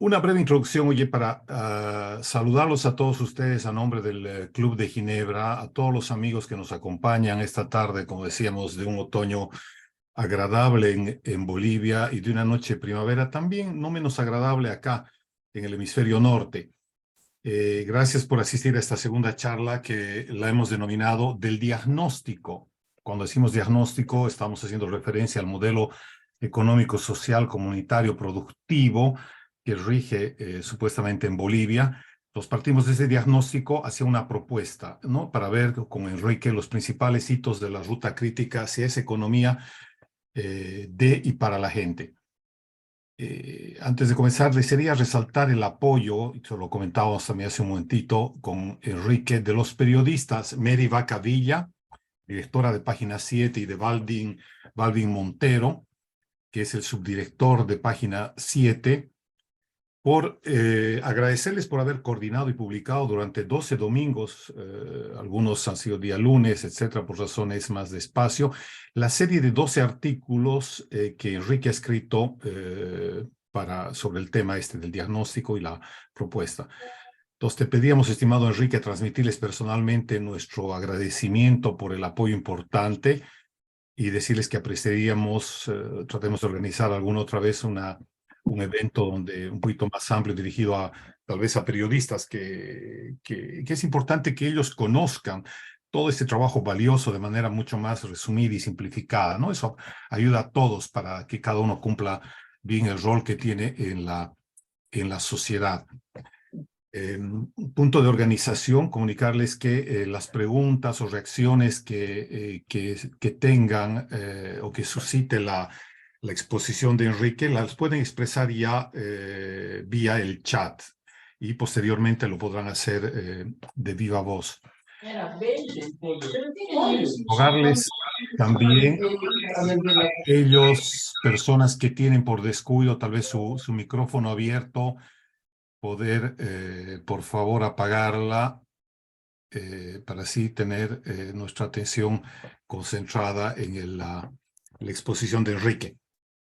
Una breve introducción, oye, para saludarlos a todos ustedes a nombre del Club de Ginebra, a todos los amigos que nos acompañan esta tarde, como decíamos, de un otoño agradable en Bolivia y de una noche de primavera también no menos agradable acá en el hemisferio norte. Gracias por asistir a esta segunda charla que la hemos denominado del diagnóstico. Cuando decimos diagnóstico, estamos haciendo referencia al modelo económico, social, comunitario, productivo que rige supuestamente en Bolivia. Nos partimos de ese diagnóstico hacia una propuesta, ¿no? Para ver con Enrique los principales hitos de la ruta crítica hacia esa economía de y para la gente. Antes de comenzar, desearía resaltar el apoyo, y se lo comentábamos también hace un momentito con Enrique, de los periodistas Mary Vaca Villa, directora de Página 7, y de Balvin Montero, que es el subdirector de Página 7, por agradecerles por haber coordinado y publicado durante 12 domingos, algunos han sido día lunes, etcétera, por razones más de espacio, la serie de 12 artículos que Enrique ha escrito sobre el tema este del diagnóstico y la propuesta. Entonces te pedíamos, estimado Enrique, transmitirles personalmente nuestro agradecimiento por el apoyo importante y decirles que apreciaríamos, tratemos de organizar alguna otra vez un evento donde un poquito más amplio dirigido a tal vez a periodistas que es importante que ellos conozcan todo este trabajo valioso de manera mucho más resumida y simplificada, ¿no? Eso ayuda a todos para que cada uno cumpla bien el rol que tiene en la sociedad. Punto de organización, comunicarles que las preguntas o reacciones que tengan o que suscite la exposición de Enrique, las pueden expresar ya vía el chat y posteriormente lo podrán hacer de viva voz. Rogarles también aquellas personas que tienen por descuido tal vez su micrófono abierto, poder, por favor, apagarla para así tener nuestra atención concentrada en la exposición de Enrique.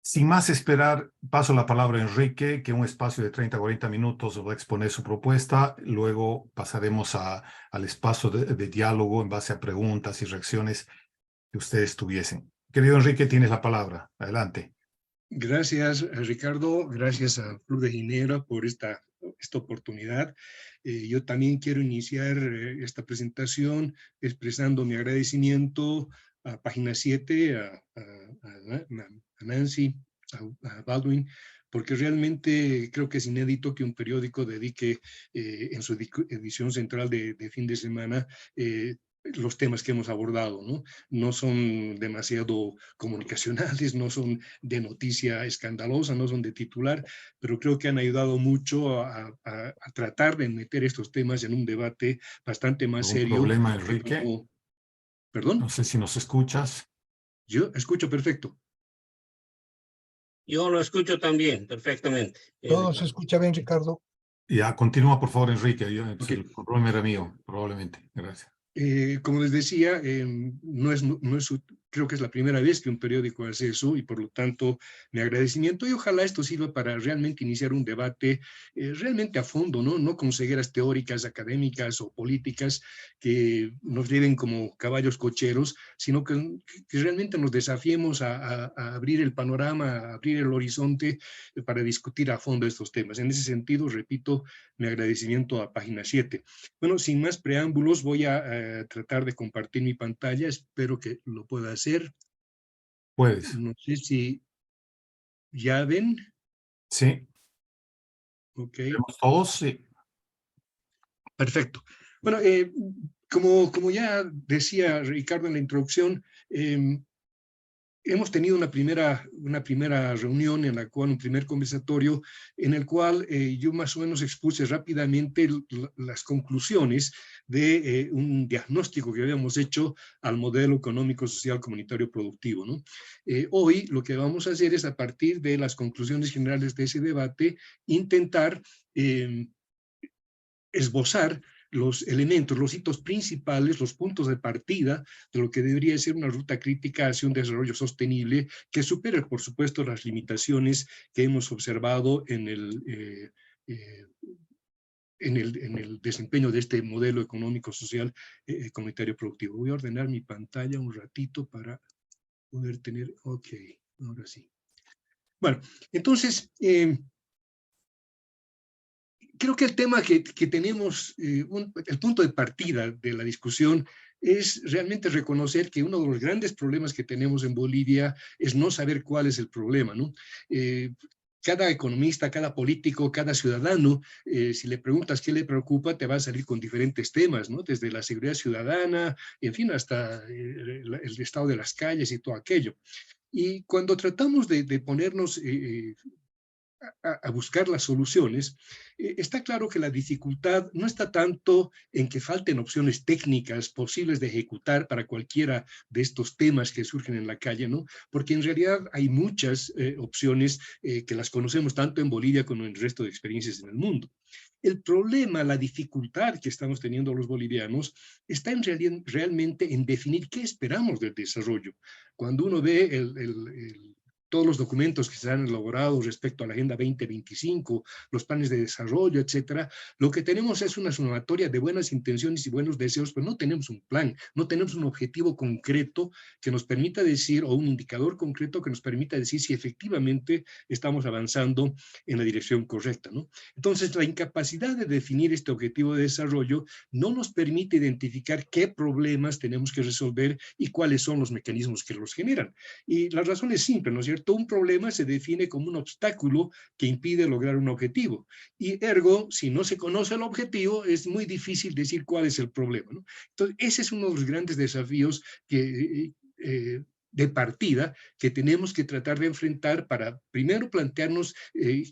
Sin más esperar, paso la palabra a Enrique, que en un espacio de 30 a 40 minutos va a exponer su propuesta. Luego pasaremos al espacio de diálogo en base a preguntas y reacciones que ustedes tuviesen. Querido Enrique, tienes la palabra. Adelante. Gracias, Ricardo. Gracias a Club de Ginebra por esta oportunidad. Yo también quiero iniciar esta presentación expresando mi agradecimiento a Página 7, a Nancy, a Baldwin, porque realmente creo que es inédito que un periódico dedique en su edición central de fin de semana los temas que hemos abordado, ¿no? No son demasiado comunicacionales, no son de noticia escandalosa, no son de titular, pero creo que han ayudado mucho a tratar de meter estos temas en un debate bastante más ¿Algún serio. problema, Enrique? ¿Perdón? No sé si nos escuchas. Yo escucho perfecto. Yo lo escucho también, perfectamente. Todo se escucha bien, Ricardo. Ya, continúa, por favor, Enrique. Okay. El problema era mío, probablemente. Gracias. Como les decía, creo que es la primera vez que un periódico hace eso y por lo tanto mi agradecimiento y ojalá esto sirva para realmente iniciar un debate realmente a fondo, ¿no? No con cegueras teóricas, académicas o políticas que nos lleven como caballos cocheros, sino que realmente nos desafiemos a abrir el panorama, a abrir el horizonte para discutir a fondo estos temas. En ese sentido, repito, mi agradecimiento a Página 7. Bueno, sin más preámbulos, voy a tratar de compartir mi pantalla. Espero que lo pueda hacer. Puedes. No sé si ya ven. Sí. Ok. ¿Vemos todos? Sí. Perfecto. Bueno, como ya decía Ricardo en la introducción, hemos tenido una primera reunión en la cual, un primer conversatorio en el cual yo más o menos expuse rápidamente las conclusiones de un diagnóstico que habíamos hecho al modelo económico, social, comunitario, productivo, ¿no? Hoy lo que vamos a hacer es, a partir de las conclusiones generales de ese debate, intentar esbozar los elementos, los hitos principales, los puntos de partida de lo que debería ser una ruta crítica hacia un desarrollo sostenible que supere, por supuesto, las limitaciones que hemos observado en el en el desempeño de este modelo económico, social, comunitario productivo. Voy a ordenar mi pantalla un ratito para poder tener, ok, ahora sí. Bueno, entonces, creo que el tema que tenemos, el punto de partida de la discusión es realmente reconocer que uno de los grandes problemas que tenemos en Bolivia es no saber cuál es el problema, ¿no? Cada economista, cada político, cada ciudadano, si le preguntas qué le preocupa, te va a salir con diferentes temas, ¿no? Desde la seguridad ciudadana, en fin, hasta el estado de las calles y todo aquello. Y cuando tratamos de ponernos a buscar las soluciones, está claro que la dificultad no está tanto en que falten opciones técnicas posibles de ejecutar para cualquiera de estos temas que surgen en la calle, ¿no? Porque en realidad hay muchas opciones que las conocemos tanto en Bolivia como en el resto de experiencias en el mundo. El problema, la dificultad que estamos teniendo los bolivianos está realmente en definir qué esperamos del desarrollo. Cuando uno ve todos los documentos que se han elaborado respecto a la Agenda 2025, los planes de desarrollo, etcétera, lo que tenemos es una sumatoria de buenas intenciones y buenos deseos, pero no tenemos un plan, no tenemos un objetivo concreto que nos permita decir, o un indicador concreto que nos permita decir si efectivamente estamos avanzando en la dirección correcta, ¿no? Entonces, la incapacidad de definir este objetivo de desarrollo no nos permite identificar qué problemas tenemos que resolver y cuáles son los mecanismos que los generan. Y la razón es simple, ¿no es cierto? Un problema se define como un obstáculo que impide lograr un objetivo. Y ergo, si no se conoce el objetivo, es muy difícil decir cuál es el problema, ¿no? Entonces, ese es uno de los grandes desafíos de partida que tenemos que tratar de enfrentar para primero plantearnos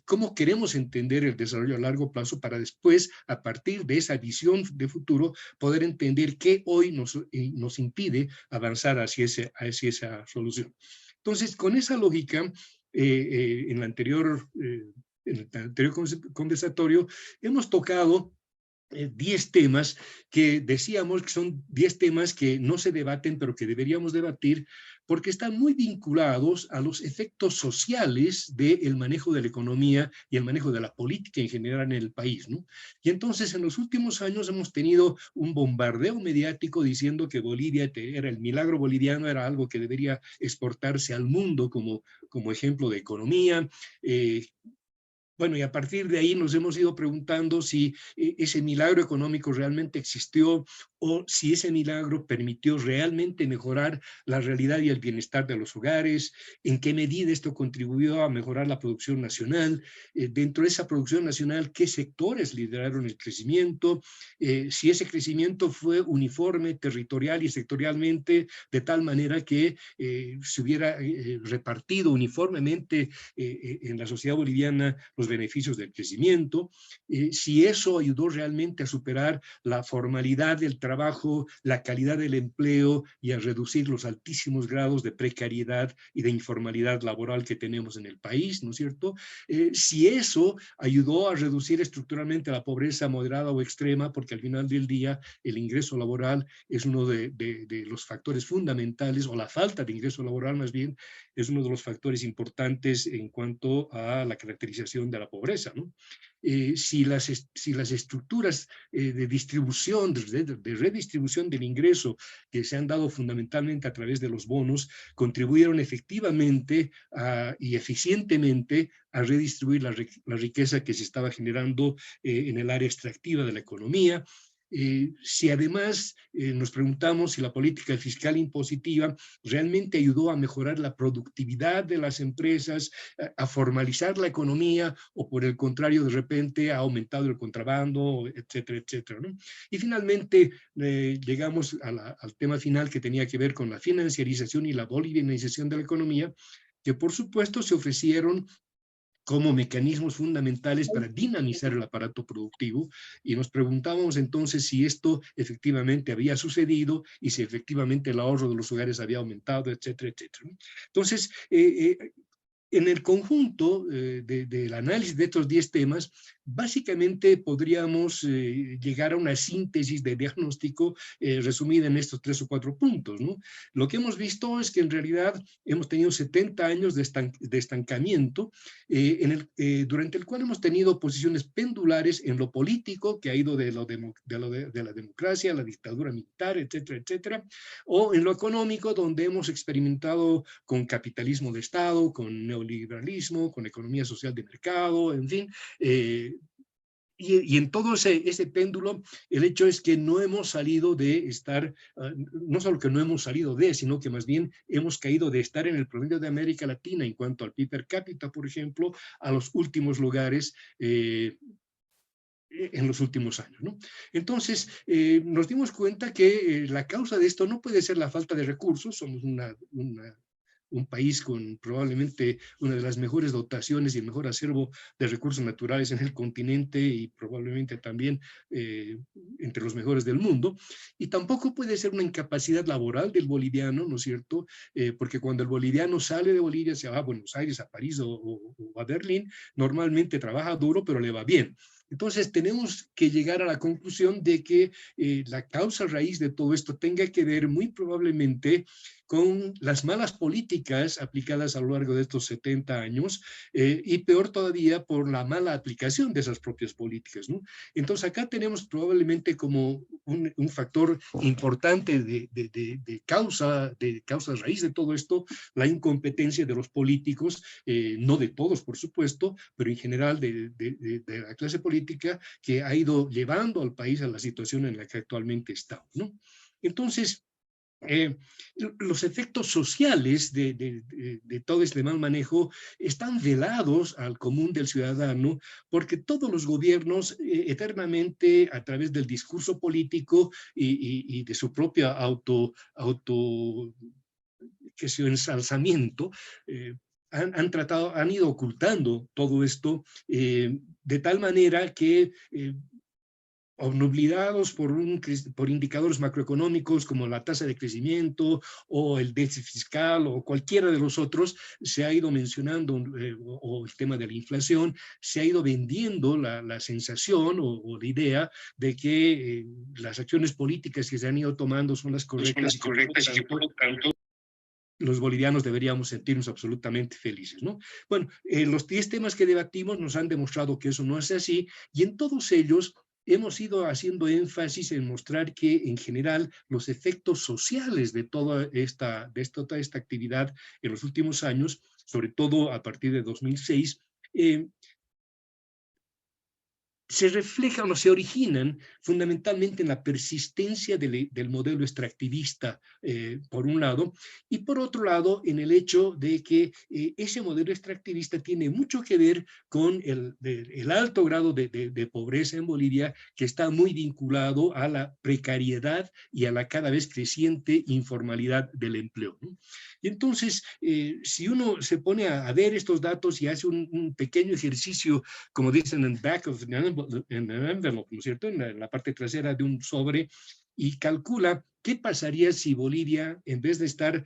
cómo queremos entender el desarrollo a largo plazo para después, a partir de esa visión de futuro, poder entender qué hoy nos impide avanzar hacia esa solución. Entonces, con esa lógica, en el anterior conversatorio, hemos tocado 10 temas que decíamos que son 10 temas que no se debaten, pero que deberíamos debatir, porque están muy vinculados a los efectos sociales del manejo de la economía y el manejo de la política en general en el país, ¿no? Y entonces en los últimos años hemos tenido un bombardeo mediático diciendo que Bolivia era el milagro boliviano, era algo que debería exportarse al mundo como ejemplo de economía. Bueno, y a partir de ahí nos hemos ido preguntando si ese milagro económico realmente existió o si ese milagro permitió realmente mejorar la realidad y el bienestar de los hogares, en qué medida esto contribuyó a mejorar la producción nacional, dentro de esa producción nacional, qué sectores lideraron el crecimiento, si ese crecimiento fue uniforme, territorial y sectorialmente, de tal manera que se hubiera repartido uniformemente en la sociedad boliviana los beneficios del crecimiento, si eso ayudó realmente a superar la formalidad del trabajo, la calidad del empleo y a reducir los altísimos grados de precariedad y de informalidad laboral que tenemos en el país, ¿no es cierto? Si eso ayudó a reducir estructuralmente la pobreza moderada o extrema, porque al final del día el ingreso laboral es uno de los factores fundamentales, o la falta de ingreso laboral más bien, es uno de los factores importantes en cuanto a la caracterización de la pobreza, ¿no? Si las estructuras de distribución, de redistribución del ingreso que se han dado fundamentalmente a través de los bonos, contribuyeron efectivamente y eficientemente a redistribuir la riqueza que se estaba generando en el área extractiva de la economía. Si además nos preguntamos si la política fiscal impositiva realmente ayudó a mejorar la productividad de las empresas, a formalizar la economía, o por el contrario, de repente ha aumentado el contrabando, etcétera, etcétera, ¿no? Y finalmente llegamos al tema final que tenía que ver con la financiarización y la bolivianización de la economía, que por supuesto se ofrecieron como mecanismos fundamentales para dinamizar el aparato productivo, y nos preguntábamos entonces si esto efectivamente había sucedido y si efectivamente el ahorro de los hogares había aumentado, etcétera, etcétera. Entonces, En el conjunto del análisis de estos 10 temas, básicamente podríamos llegar a una síntesis de diagnóstico resumida en estos 3 o 4 puntos, ¿no? Lo que hemos visto es que en realidad hemos tenido 70 años de estancamiento, durante el cual hemos tenido posiciones pendulares en lo político, que ha ido de la democracia a la dictadura militar, etcétera, etcétera, o en lo económico, donde hemos experimentado con capitalismo de Estado, con neoliberalismo, con economía social de mercado, en fin, y en todo ese péndulo, el hecho es que no hemos salido de estar, no solo que no hemos salido de, sino que más bien hemos caído de estar en el promedio de América Latina en cuanto al PIB per cápita, por ejemplo, a los últimos lugares en los últimos años, ¿no? Entonces, nos dimos cuenta que la causa de esto no puede ser la falta de recursos. Somos un país con probablemente una de las mejores dotaciones y el mejor acervo de recursos naturales en el continente y probablemente también entre los mejores del mundo. Y tampoco puede ser una incapacidad laboral del boliviano, ¿no es cierto? Porque cuando el boliviano sale de Bolivia, se va a Buenos Aires, a París o a Berlín, normalmente trabaja duro, pero le va bien. Entonces tenemos que llegar a la conclusión de que la causa raíz de todo esto tenga que ver muy probablemente con las malas políticas aplicadas a lo largo de estos 70 años y peor todavía por la mala aplicación de esas propias políticas, ¿no? Entonces acá tenemos probablemente como un factor importante de causa raíz de todo esto, la incompetencia de los políticos, no de todos por supuesto, pero en general de la clase política que ha ido llevando al país a la situación en la que actualmente estamos, ¿no? Entonces, los efectos sociales de todo este mal manejo están velados al común del ciudadano, porque todos los gobiernos eternamente a través del discurso político y de su propia que su ensalzamiento, han ido ocultando todo esto de tal manera que obnubilados por indicadores macroeconómicos como la tasa de crecimiento o el déficit fiscal o cualquiera de los otros, se ha ido mencionando, o el tema de la inflación, se ha ido vendiendo la sensación o la idea de que las acciones políticas que se han ido tomando son las correctas, y que por lo tanto los bolivianos deberíamos sentirnos absolutamente felices, ¿no? Bueno, los 10 temas que debatimos nos han demostrado que eso no es así, y en todos ellos hemos ido haciendo énfasis en mostrar que en general los efectos sociales de toda esta actividad en los últimos años, sobre todo a partir de 2006, se reflejan o se originan fundamentalmente en la persistencia del modelo extractivista, por un lado, y por otro lado, en el hecho de que ese modelo extractivista tiene mucho que ver con el alto grado de pobreza en Bolivia, que está muy vinculado a la precariedad y a la cada vez creciente informalidad del empleo, ¿no? Y entonces, si uno se pone a ver estos datos y hace un pequeño ejercicio, como dicen en back of en el envelope, ¿no es cierto?, en la parte trasera de un sobre, y calcula qué pasaría si Bolivia, en vez de estar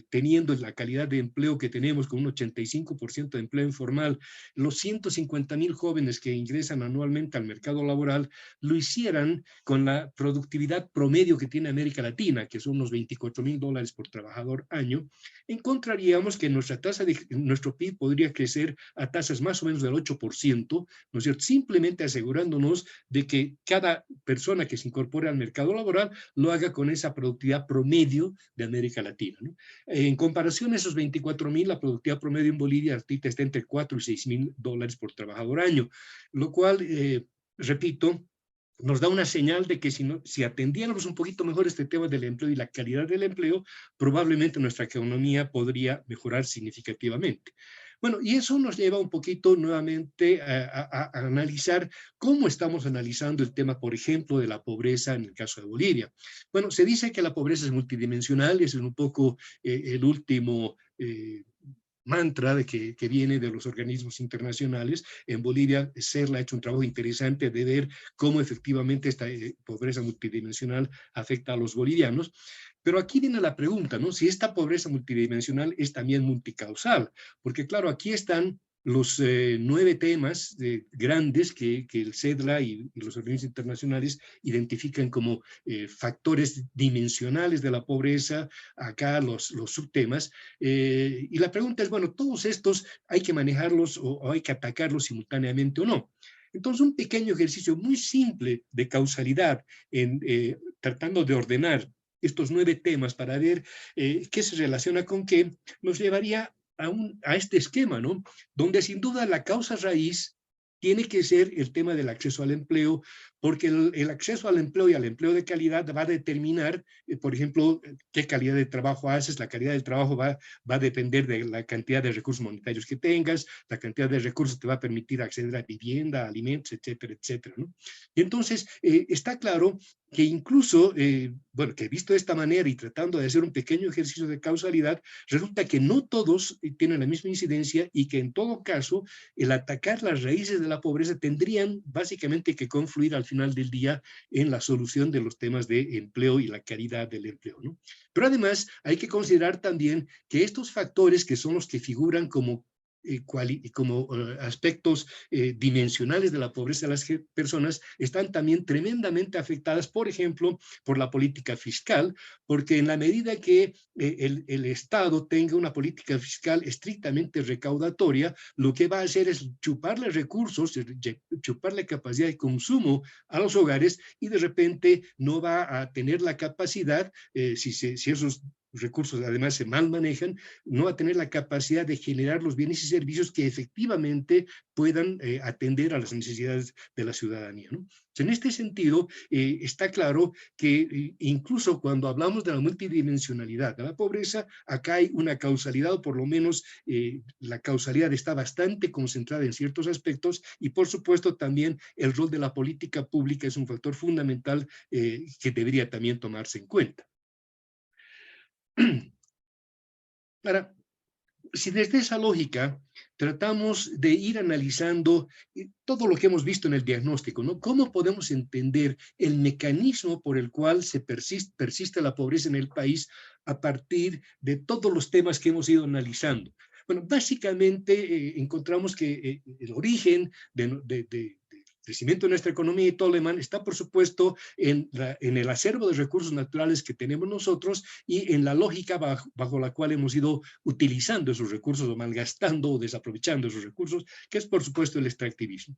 teniendo la calidad de empleo que tenemos, con un 85% de empleo informal, los 150,000 jóvenes que ingresan anualmente al mercado laboral, lo hicieran con la productividad promedio que tiene América Latina, que son unos $24,000 por trabajador año, encontraríamos que nuestro PIB podría crecer a tasas más o menos del 8%, ¿no es cierto?, simplemente asegurándonos de que cada persona que se incorpore al mercado laboral lo haga con esa productividad promedio de América Latina, ¿no? En comparación a esos 24,000, la productividad promedio en Bolivia ahorita está entre $4,000 y $6,000 por trabajador año, lo cual, repito, nos da una señal de que si atendiéramos un poquito mejor este tema del empleo y la calidad del empleo, probablemente nuestra economía podría mejorar significativamente. Bueno, y eso nos lleva un poquito nuevamente a analizar cómo estamos analizando el tema, por ejemplo, de la pobreza en el caso de Bolivia. Bueno, se dice que la pobreza es multidimensional, y es un poco el último mantra que viene de los organismos internacionales. En Bolivia, CERLA ha hecho un trabajo interesante de ver cómo efectivamente esta pobreza multidimensional afecta a los bolivianos. Pero aquí viene la pregunta, ¿no? Si esta pobreza multidimensional es también multicausal, porque claro, aquí están los 9 temas grandes que el CEDLA y los organismos internacionales identifican como factores dimensionales de la pobreza, acá los subtemas, y la pregunta es, bueno, todos estos hay que manejarlos o hay que atacarlos simultáneamente o no. Entonces, un pequeño ejercicio muy simple de causalidad tratando de ordenar estos 9 temas para ver qué se relaciona con qué, nos llevaría a este esquema, ¿no? Donde sin duda la causa raíz tiene que ser el tema del acceso al empleo, porque el acceso al empleo y al empleo de calidad va a determinar, por ejemplo, qué calidad de trabajo haces. La calidad del trabajo va a depender de la cantidad de recursos monetarios que tengas, la cantidad de recursos te va a permitir acceder a vivienda, alimentos, etcétera, etcétera, ¿no? Y entonces, está claro que incluso, bueno, que visto de esta manera y tratando de hacer un pequeño ejercicio de causalidad, resulta que no todos tienen la misma incidencia y que en todo caso, el atacar las raíces de la pobreza tendrían básicamente que confluir al final del día en la solución de los temas de empleo y la calidad del empleo, ¿no? Pero además hay que considerar también que estos factores que son los que figuran como aspectos dimensionales de la pobreza de las personas están también tremendamente afectadas, por ejemplo, por la política fiscal, porque en la medida que el Estado tenga una política fiscal estrictamente recaudatoria, lo que va a hacer es chuparle recursos, chuparle capacidad de consumo a los hogares y de repente no va a tener la capacidad, si esos recursos además se mal manejan, no va a tener la capacidad de generar los bienes y servicios que efectivamente puedan atender a las necesidades de la ciudadanía, ¿no? En este sentido, está claro que incluso cuando hablamos de la multidimensionalidad de la pobreza, acá hay una causalidad, o por lo menos la causalidad está bastante concentrada en ciertos aspectos, y por supuesto también el rol de la política pública es un factor fundamental que debería también tomarse en cuenta. Ahora, si desde esa lógica tratamos de ir analizando todo lo que hemos visto en el diagnóstico, ¿no? ¿Cómo podemos entender el mecanismo por el cual se persiste la pobreza en el país a partir de todos los temas que hemos ido analizando? Bueno, básicamente encontramos que el origen del crecimiento de nuestra economía y todo lo demás está, por supuesto, en el acervo de recursos naturales que tenemos nosotros y en la lógica bajo la cual hemos ido utilizando esos recursos o malgastando o desaprovechando esos recursos, que es, por supuesto, el extractivismo.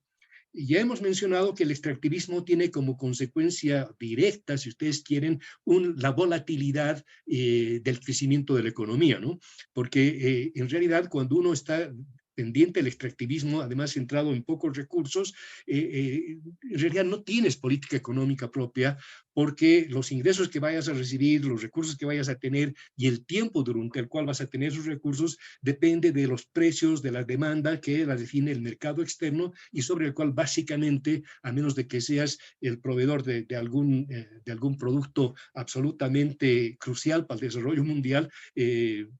Y ya hemos mencionado que el extractivismo tiene como consecuencia directa, si ustedes quieren, la volatilidad del crecimiento de la economía, ¿no? Porque en realidad cuando uno está pendiente del extractivismo, además centrado en pocos recursos, en realidad no tienes política económica propia, porque los ingresos que vayas a recibir, los recursos que vayas a tener y el tiempo durante el cual vas a tener esos recursos depende de los precios, de la demanda que la define el mercado externo y sobre el cual básicamente, a menos de que seas el proveedor de algún producto absolutamente crucial para el desarrollo mundial,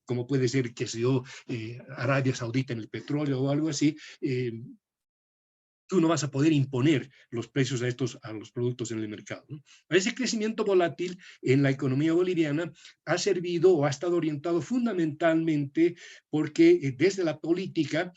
como puede ser, qué sé yo, Arabia Saudita en el petróleo o algo así, tú no vas a poder imponer los precios a los productos en el mercado, ¿no? Ese crecimiento volátil en la economía boliviana ha servido o ha estado orientado fundamentalmente porque desde la política,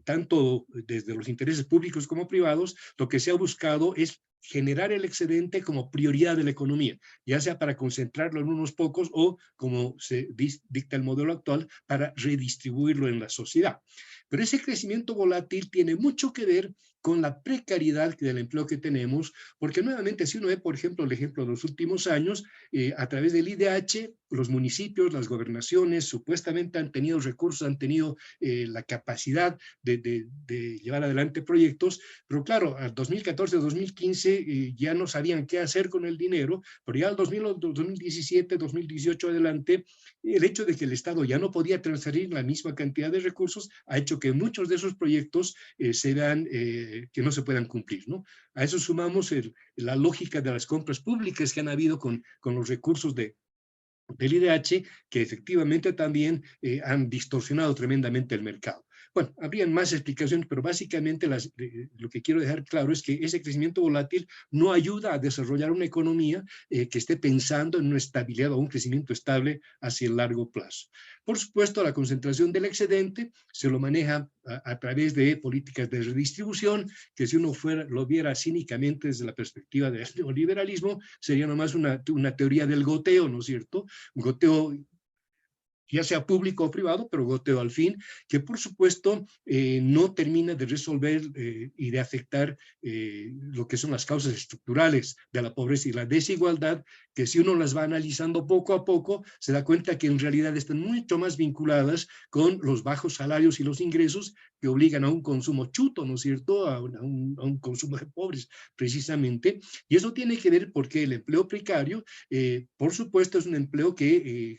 tanto desde los intereses públicos como privados, lo que se ha buscado es generar el excedente como prioridad de la economía, ya sea para concentrarlo en unos pocos o, como se dicta el modelo actual, para redistribuirlo en la sociedad. Pero ese crecimiento volátil tiene mucho que ver con la precariedad del empleo que tenemos, porque nuevamente si uno ve, por ejemplo, el ejemplo de los últimos años, a través del IDH, los municipios, las gobernaciones, supuestamente han tenido recursos, han tenido la capacidad de llevar adelante proyectos, pero claro, al 2014-2015 ya no sabían qué hacer con el dinero, pero ya al 2017, 2018 adelante, el hecho de que el Estado ya no podía transferir la misma cantidad de recursos ha hecho que muchos de esos proyectos se vean que no se puedan cumplir, ¿no? A eso sumamos la lógica de las compras públicas que han habido con los recursos del IDH, que efectivamente también han distorsionado tremendamente el mercado. Bueno, habrían más explicaciones, pero básicamente lo que quiero dejar claro es que ese crecimiento volátil no ayuda a desarrollar una economía que esté pensando en una estabilidad o un crecimiento estable hacia el largo plazo. Por supuesto, la concentración del excedente se lo maneja a través de políticas de redistribución, que si uno lo viera cínicamente desde la perspectiva del neoliberalismo, sería nomás una teoría del goteo, ¿no es cierto? Un goteo ya sea público o privado, pero goteo al fin, que por supuesto no termina de resolver y de afectar lo que son las causas estructurales de la pobreza y la desigualdad, que si uno las va analizando poco a poco, se da cuenta que en realidad están mucho más vinculadas con los bajos salarios y los ingresos que obligan a un consumo chuto, ¿no es cierto?, a un consumo de pobres, precisamente, y eso tiene que ver porque el empleo precario, por supuesto, es un empleo que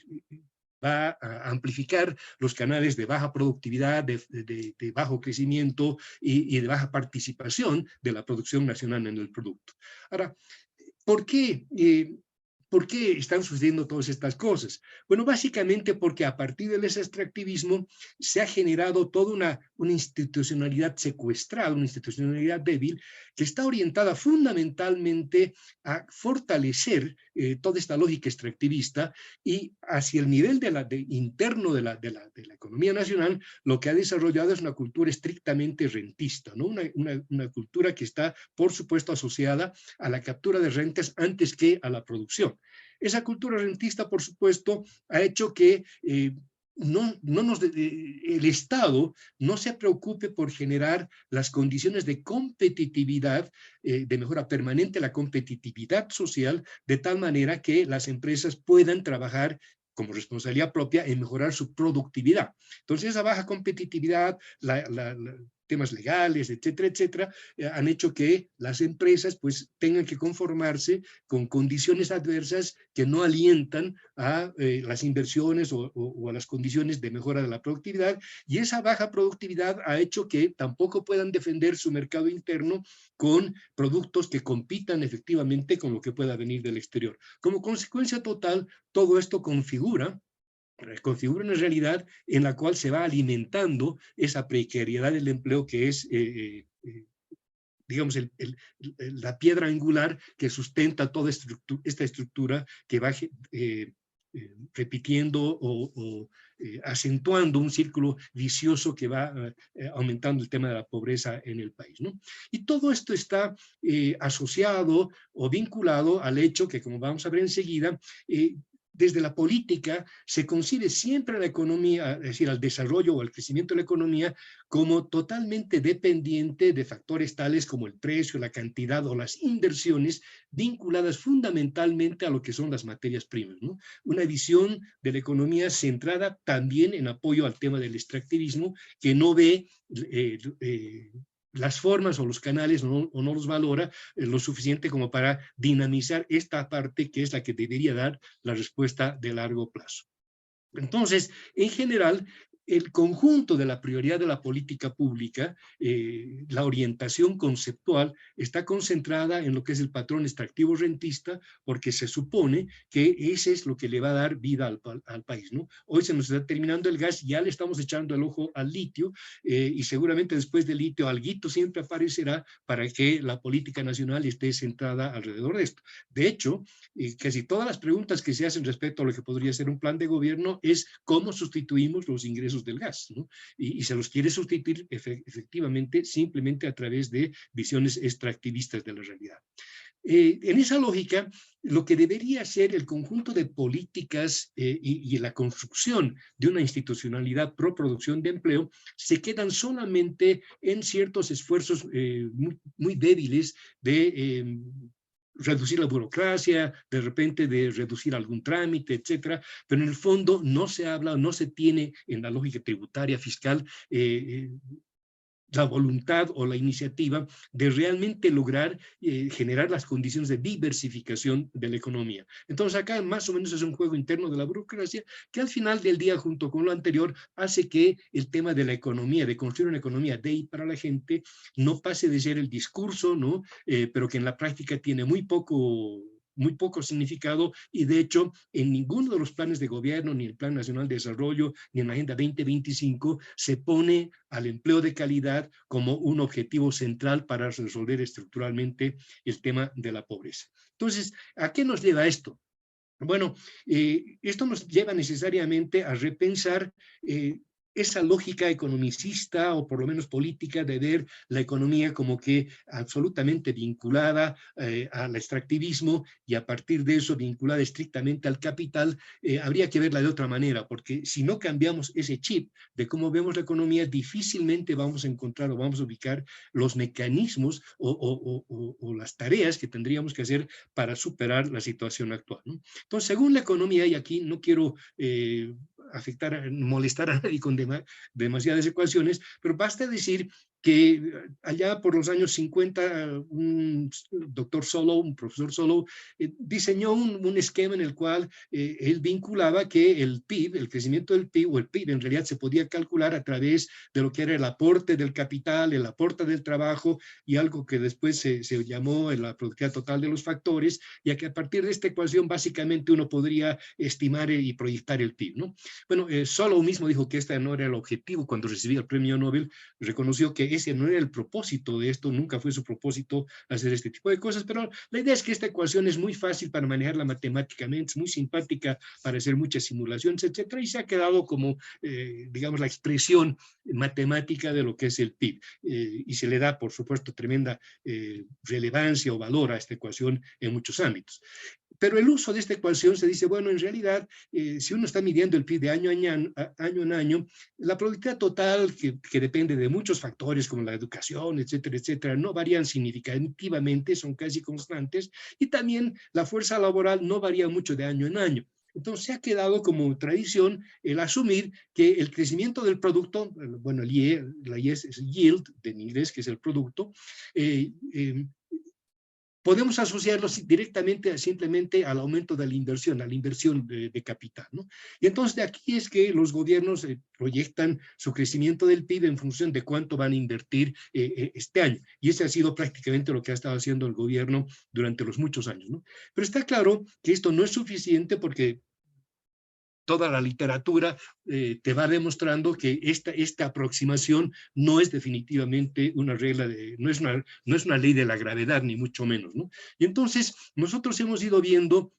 va a amplificar los canales de baja productividad, de bajo crecimiento y de baja participación de la producción nacional en el producto. Ahora, ¿por qué? ¿Por qué están sucediendo todas estas cosas? Bueno, básicamente porque a partir del extractivismo se ha generado toda una institucionalidad secuestrada, una institucionalidad débil, que está orientada fundamentalmente a fortalecer toda esta lógica extractivista y hacia el nivel interno de la economía nacional, lo que ha desarrollado es una cultura estrictamente rentista, ¿no? Una cultura que está, por supuesto, asociada a la captura de rentas antes que a la producción. Esa cultura rentista, por supuesto, ha hecho que el Estado no se preocupe por generar las condiciones de competitividad, de mejora permanente la competitividad social, de tal manera que las empresas puedan trabajar como responsabilidad propia en mejorar su productividad. Entonces, esa baja competitividad, temas legales, etcétera, etcétera, han hecho que las empresas pues tengan que conformarse con condiciones adversas que no alientan a las inversiones o a las condiciones de mejora de la productividad, y esa baja productividad ha hecho que tampoco puedan defender su mercado interno con productos que compitan efectivamente con lo que pueda venir del exterior. Como consecuencia total, todo esto configura una realidad en la cual se va alimentando esa precariedad del empleo que es, digamos, la piedra angular que sustenta toda esta estructura que va repitiendo o acentuando un círculo vicioso que va aumentando el tema de la pobreza en el país, ¿no? Y todo esto está asociado o vinculado al hecho que, como vamos a ver enseguida, desde la política se concibe siempre a la economía, es decir, al desarrollo o al crecimiento de la economía, como totalmente dependiente de factores tales como el precio, la cantidad o las inversiones vinculadas fundamentalmente a lo que son las materias primas, ¿no? Una visión de la economía centrada también en apoyo al tema del extractivismo, que no ve las formas o los canales o no los valora lo suficiente como para dinamizar esta parte que es la que debería dar la respuesta de largo plazo. Entonces, en general, el conjunto de la prioridad de la política pública, la orientación conceptual, está concentrada en lo que es el patrón extractivo rentista, porque se supone que ese es lo que le va a dar vida al país, ¿no? Hoy se nos está terminando el gas, ya le estamos echando el ojo al litio, y seguramente después del litio alguito siempre aparecerá para que la política nacional esté centrada alrededor de esto. De hecho, casi todas las preguntas que se hacen respecto a lo que podría ser un plan de gobierno es cómo sustituimos los ingresos del gas, ¿no? Y se los quiere sustituir efectivamente simplemente a través de visiones extractivistas de la realidad. En esa lógica, lo que debería ser el conjunto de políticas y la construcción de una institucionalidad pro producción de empleo se quedan solamente en ciertos esfuerzos muy débiles de reducir la burocracia, de repente de reducir algún trámite, etcétera, pero en el fondo no se habla, no se tiene en la lógica tributaria fiscal la voluntad o la iniciativa de realmente lograr generar las condiciones de diversificación de la economía. Entonces acá más o menos es un juego interno de la burocracia que al final del día, junto con lo anterior, hace que el tema de la economía, de construir una economía de y para la gente, no pase de ser el discurso, ¿no? Pero que en la práctica tiene muy poco muy poco significado, y de hecho en ninguno de los planes de gobierno, ni el Plan Nacional de Desarrollo, ni en la Agenda 2025 se pone al empleo de calidad como un objetivo central para resolver estructuralmente el tema de la pobreza. Entonces, ¿a qué nos lleva esto? Bueno, esto nos lleva necesariamente a repensar esa lógica economicista o por lo menos política de ver la economía como que absolutamente vinculada al extractivismo y a partir de eso vinculada estrictamente al capital. Habría que verla de otra manera, porque si no cambiamos ese chip de cómo vemos la economía, difícilmente vamos a encontrar o vamos a ubicar los mecanismos o las tareas que tendríamos que hacer para superar la situación actual, ¿no? Entonces, según la economía, y aquí no quiero molestar a nadie con demasiadas ecuaciones, pero basta decir que allá por los años 50, un doctor Solow, un profesor Solow, diseñó un esquema en el cual él vinculaba que el PIB, el crecimiento del PIB, o el PIB en realidad se podía calcular a través de lo que era el aporte del capital, el aporte del trabajo, y algo que después se llamó la productividad total de los factores, ya que a partir de esta ecuación básicamente uno podría estimar y proyectar el PIB, ¿no? Bueno, Solow mismo dijo que este no era el objetivo cuando recibía el premio Nobel, reconoció que ese no era el propósito de esto, nunca fue su propósito hacer este tipo de cosas, pero la idea es que esta ecuación es muy fácil para manejarla matemáticamente, es muy simpática para hacer muchas simulaciones, etcétera, y se ha quedado como, digamos, la expresión matemática de lo que es el PIB, y se le da, por supuesto, tremenda relevancia o valor a esta ecuación en muchos ámbitos. Pero el uso de esta ecuación se dice, bueno, en realidad, si uno está midiendo el PIB de año en año, la productividad total, que depende de muchos factores como la educación, etcétera, etcétera, no varían significativamente, son casi constantes, y también la fuerza laboral no varía mucho de año en año. Entonces se ha quedado como tradición el asumir que el crecimiento del producto, bueno, la Y es yield, en inglés, que es el producto, podemos asociarlo directamente simplemente al aumento de la inversión, a la inversión de capital, ¿no? Y entonces de aquí es que los gobiernos proyectan su crecimiento del PIB en función de cuánto van a invertir este año. Y ese ha sido prácticamente lo que ha estado haciendo el gobierno durante los muchos años, ¿no? Pero está claro que esto no es suficiente porque toda la literatura te va demostrando que esta aproximación no es definitivamente una regla, no es una ley de la gravedad, ni mucho menos, ¿no? Y entonces nosotros hemos ido viendo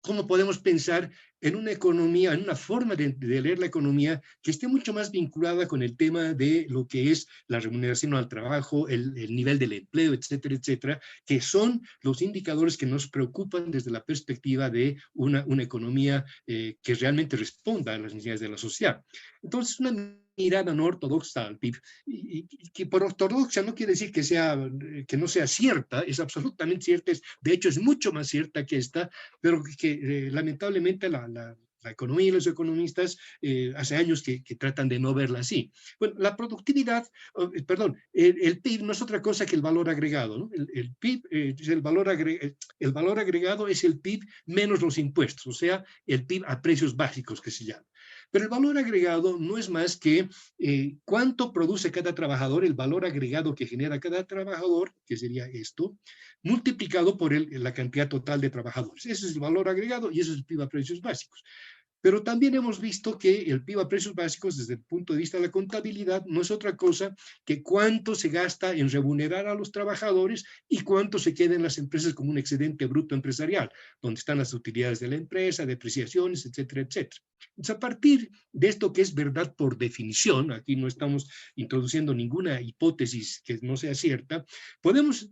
cómo podemos pensar en una economía, en una forma de leer la economía que esté mucho más vinculada con el tema de lo que es la remuneración al trabajo, el nivel del empleo, etcétera, etcétera, que son los indicadores que nos preocupan desde la perspectiva de una economía que realmente responda a las necesidades de la sociedad. Entonces, una mirada no ortodoxa al PIB, y que por ortodoxa no quiere decir que no sea cierta, es absolutamente cierta, de hecho es mucho más cierta que esta, pero que lamentablemente la economía y los economistas hace años que tratan de no verla así. Bueno, la productividad, el PIB no es otra cosa que el valor agregado, ¿no? El PIB es el valor agregado es el PIB menos los impuestos, o sea, el PIB a precios básicos que se llama. Pero el valor agregado no es más que cuánto produce cada trabajador, el valor agregado que genera cada trabajador, que sería esto, multiplicado por la cantidad total de trabajadores. Ese es el valor agregado y eso es el PIB a precios básicos. Pero también hemos visto que el PIB a precios básicos, desde el punto de vista de la contabilidad, no es otra cosa que cuánto se gasta en remunerar a los trabajadores y cuánto se queda en las empresas como un excedente bruto empresarial, donde están las utilidades de la empresa, depreciaciones, etcétera, etcétera. Entonces, a partir de esto que es verdad por definición, aquí no estamos introduciendo ninguna hipótesis que no sea cierta, podemos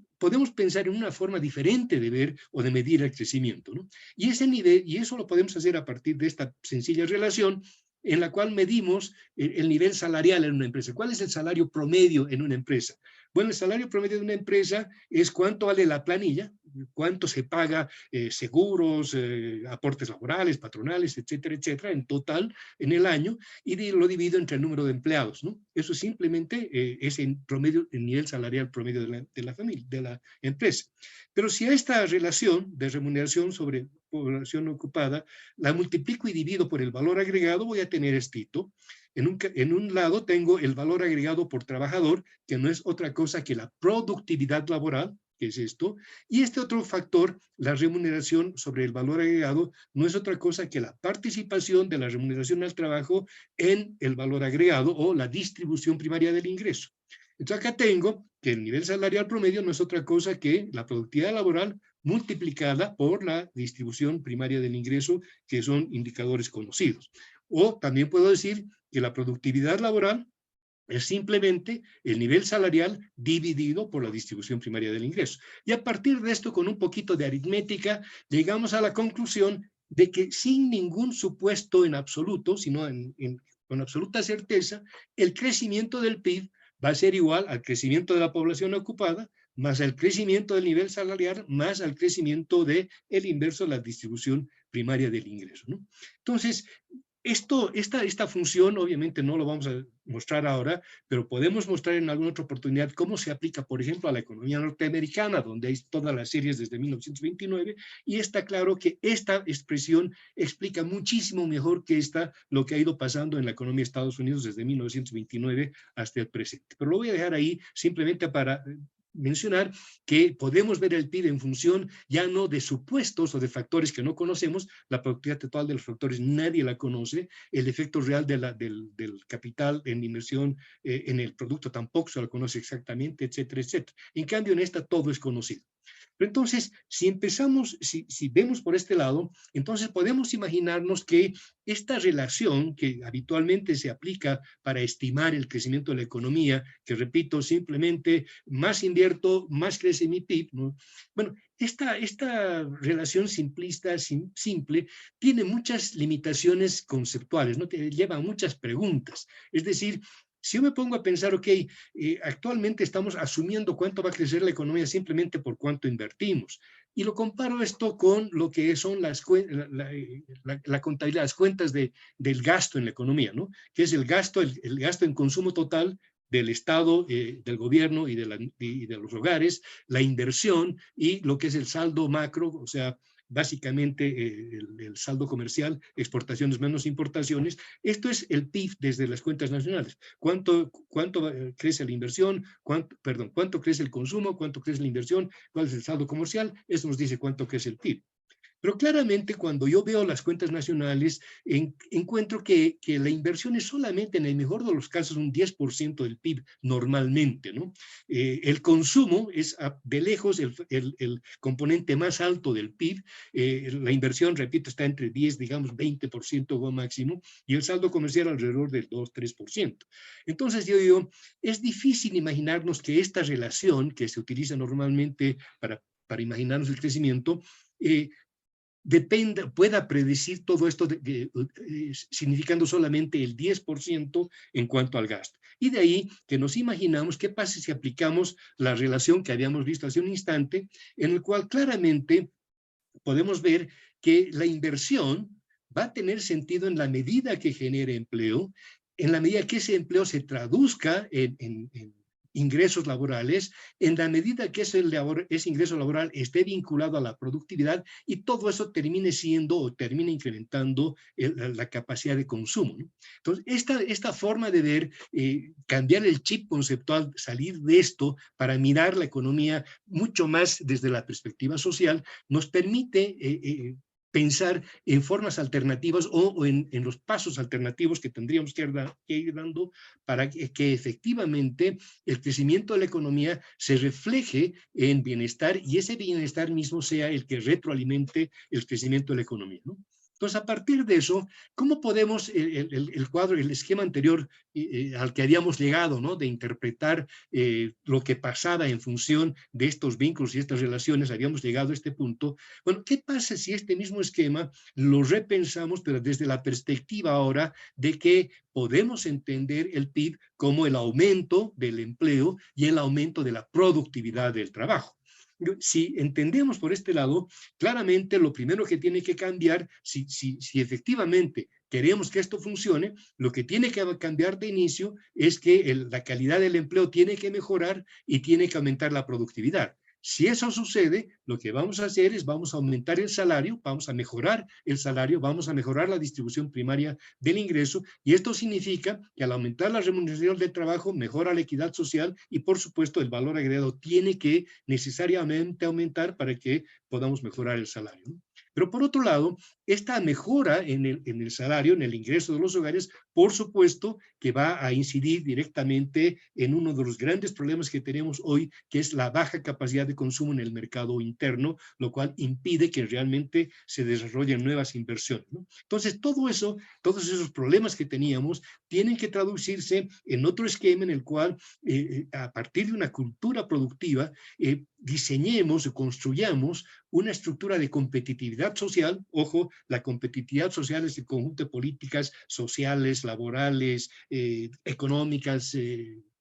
pensar en una forma diferente de ver o de medir el crecimiento, ¿no? Y ese nivel, y eso lo podemos hacer a partir de esta sencilla relación en la cual medimos el nivel salarial en una empresa. ¿Cuál es el salario promedio en una empresa? Bueno, el salario promedio de una empresa es cuánto vale la planilla, cuánto se paga seguros, aportes laborales, patronales, etcétera, etcétera, en total en el año, y lo divido entre el número de empleados, ¿no? Eso simplemente es en promedio, el nivel salarial promedio de la familia, de la empresa. Pero si a esta relación de remuneración sobre población ocupada la multiplico y divido por el valor agregado, voy a tener esto. En un lado tengo el valor agregado por trabajador, que no es otra cosa que la productividad laboral, que es esto, y este otro factor, la remuneración sobre el valor agregado, no es otra cosa que la participación de la remuneración al trabajo en el valor agregado o la distribución primaria del ingreso. Entonces acá tengo que el nivel salarial promedio no es otra cosa que la productividad laboral multiplicada por la distribución primaria del ingreso, que son indicadores conocidos. O también puedo decir que la productividad laboral es simplemente el nivel salarial dividido por la distribución primaria del ingreso. Y a partir de esto, con un poquito de aritmética, llegamos a la conclusión de que sin ningún supuesto en absoluto, sino con absoluta certeza, el crecimiento del PIB va a ser igual al crecimiento de la población ocupada, más al crecimiento del nivel salarial, más al crecimiento del inverso de la distribución primaria del ingreso, ¿no? Entonces, esta función obviamente no lo vamos a mostrar ahora, pero podemos mostrar en alguna otra oportunidad cómo se aplica, por ejemplo, a la economía norteamericana, donde hay todas las series desde 1929, y está claro que esta expresión explica muchísimo mejor que lo que ha ido pasando en la economía de Estados Unidos desde 1929 hasta el presente. Pero lo voy a dejar ahí simplemente para mencionar que podemos ver el PIB en función ya no de supuestos o de factores que no conocemos. La productividad total de los factores nadie la conoce, el efecto real del capital en inversión en el producto tampoco se lo conoce exactamente, etcétera, etcétera. En cambio, en esta todo es conocido. Pero entonces, si vemos por este lado, entonces podemos imaginarnos que esta relación que habitualmente se aplica para estimar el crecimiento de la economía, que repito, simplemente más invierto, más crece mi PIB, ¿no? Bueno, esta relación simplista, simple, tiene muchas limitaciones conceptuales, ¿no? Te lleva a muchas preguntas. Es decir, si yo me pongo a pensar, ok, actualmente estamos asumiendo cuánto va a crecer la economía simplemente por cuánto invertimos. Y lo comparo esto con lo que son la contabilidad, las cuentas del gasto en la economía, ¿no? Que es el gasto en consumo total del Estado, del gobierno y de los hogares, la inversión y lo que es el saldo macro, o sea, básicamente el saldo comercial, exportaciones menos importaciones. Esto es el PIB desde las cuentas nacionales. ¿Cuánto crece la inversión? ¿Cuánto crece el consumo? ¿Cuánto crece la inversión? ¿Cuál es el saldo comercial? Eso nos dice cuánto crece el PIB. Pero claramente cuando yo veo las cuentas nacionales, encuentro que la inversión es solamente, en el mejor de los casos, un 10% del PIB normalmente, ¿no? El consumo es de lejos el componente más alto del PIB. La inversión, repito, está entre 10, digamos, 20% o máximo, y el saldo comercial alrededor del 2-3%. Entonces yo digo, es difícil imaginarnos que esta relación que se utiliza normalmente para imaginarnos el crecimiento, pueda predecir todo esto significando solamente el 10% en cuanto al gasto. Y de ahí que nos imaginamos qué pasa si aplicamos la relación que habíamos visto hace un instante, en el cual claramente podemos ver que la inversión va a tener sentido en la medida que genere empleo, en la medida que ese empleo se traduzca en ingresos laborales, en la medida que ese ingreso laboral esté vinculado a la productividad, y todo eso termine siendo o termine incrementando la capacidad de consumo, ¿no? Entonces, esta forma de ver, cambiar el chip conceptual, salir de esto para mirar la economía mucho más desde la perspectiva social, nos permite pensar en formas alternativas o en los pasos alternativos que tendríamos que ir dando para que efectivamente el crecimiento de la economía se refleje en bienestar, y ese bienestar mismo sea el que retroalimente el crecimiento de la economía, ¿no? Entonces, a partir de eso, ¿cómo podemos el cuadro, el esquema anterior al que habíamos llegado, ¿no? De interpretar lo que pasaba en función de estos vínculos y estas relaciones, habíamos llegado a este punto? Bueno, ¿qué pasa si este mismo esquema lo repensamos, pero desde la perspectiva ahora de que podemos entender el PIB como el aumento del empleo y el aumento de la productividad del trabajo? Si entendemos por este lado, claramente lo primero que tiene que cambiar, si efectivamente queremos que esto funcione, lo que tiene que cambiar de inicio es que la calidad del empleo tiene que mejorar y tiene que aumentar la productividad. Si eso sucede, lo que vamos a hacer es vamos a aumentar el salario, vamos a mejorar el salario, vamos a mejorar la distribución primaria del ingreso, y esto significa que al aumentar la remuneración del trabajo, mejora la equidad social y, por supuesto, el valor agregado tiene que necesariamente aumentar para que podamos mejorar el salario, ¿no? Pero por otro lado, esta mejora en el salario, en el ingreso de los hogares, por supuesto que va a incidir directamente en uno de los grandes problemas que tenemos hoy, que es la baja capacidad de consumo en el mercado interno, lo cual impide que realmente se desarrollen nuevas inversiones, ¿no? Entonces, todo eso, todos esos problemas que teníamos, tienen que traducirse en otro esquema en el cual, a partir de una cultura productiva, diseñemos o construyamos una estructura de competitividad social. Ojo, la competitividad social es el conjunto de políticas sociales, laborales, económicas,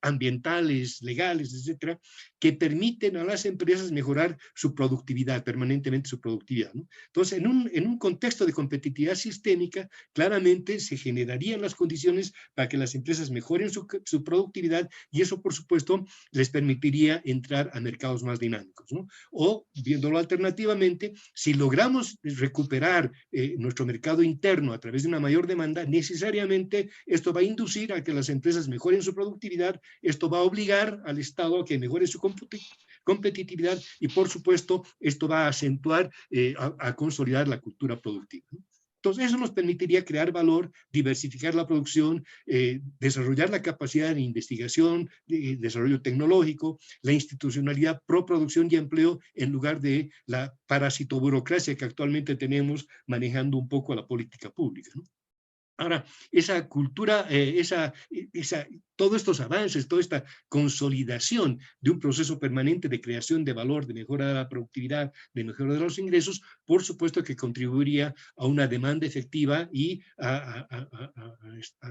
ambientales, legales, etcétera, que permiten a las empresas mejorar su productividad, permanentemente su productividad, ¿no? Entonces, en un contexto de competitividad sistémica, claramente se generarían las condiciones para que las empresas mejoren su productividad, y eso, por supuesto, les permitiría entrar a mercados más dinámicos, ¿no? O, viéndolo alternativamente, si logramos recuperar nuestro mercado interno a través de una mayor demanda, necesariamente esto va a inducir a que las empresas mejoren su productividad. Esto va a obligar al Estado a que mejore su competitividad, y, por supuesto, esto va a acentuar, a consolidar la cultura productiva, ¿no? Entonces, eso nos permitiría crear valor, diversificar la producción, desarrollar la capacidad de investigación, de desarrollo tecnológico, la institucionalidad pro producción y empleo, en lugar de la parasitoburocracia que actualmente tenemos manejando un poco la política pública, ¿no? Ahora, esa cultura, todos estos avances, toda esta consolidación de un proceso permanente de creación de valor, de mejora de la productividad, de mejora de los ingresos, por supuesto que contribuiría a una demanda efectiva y a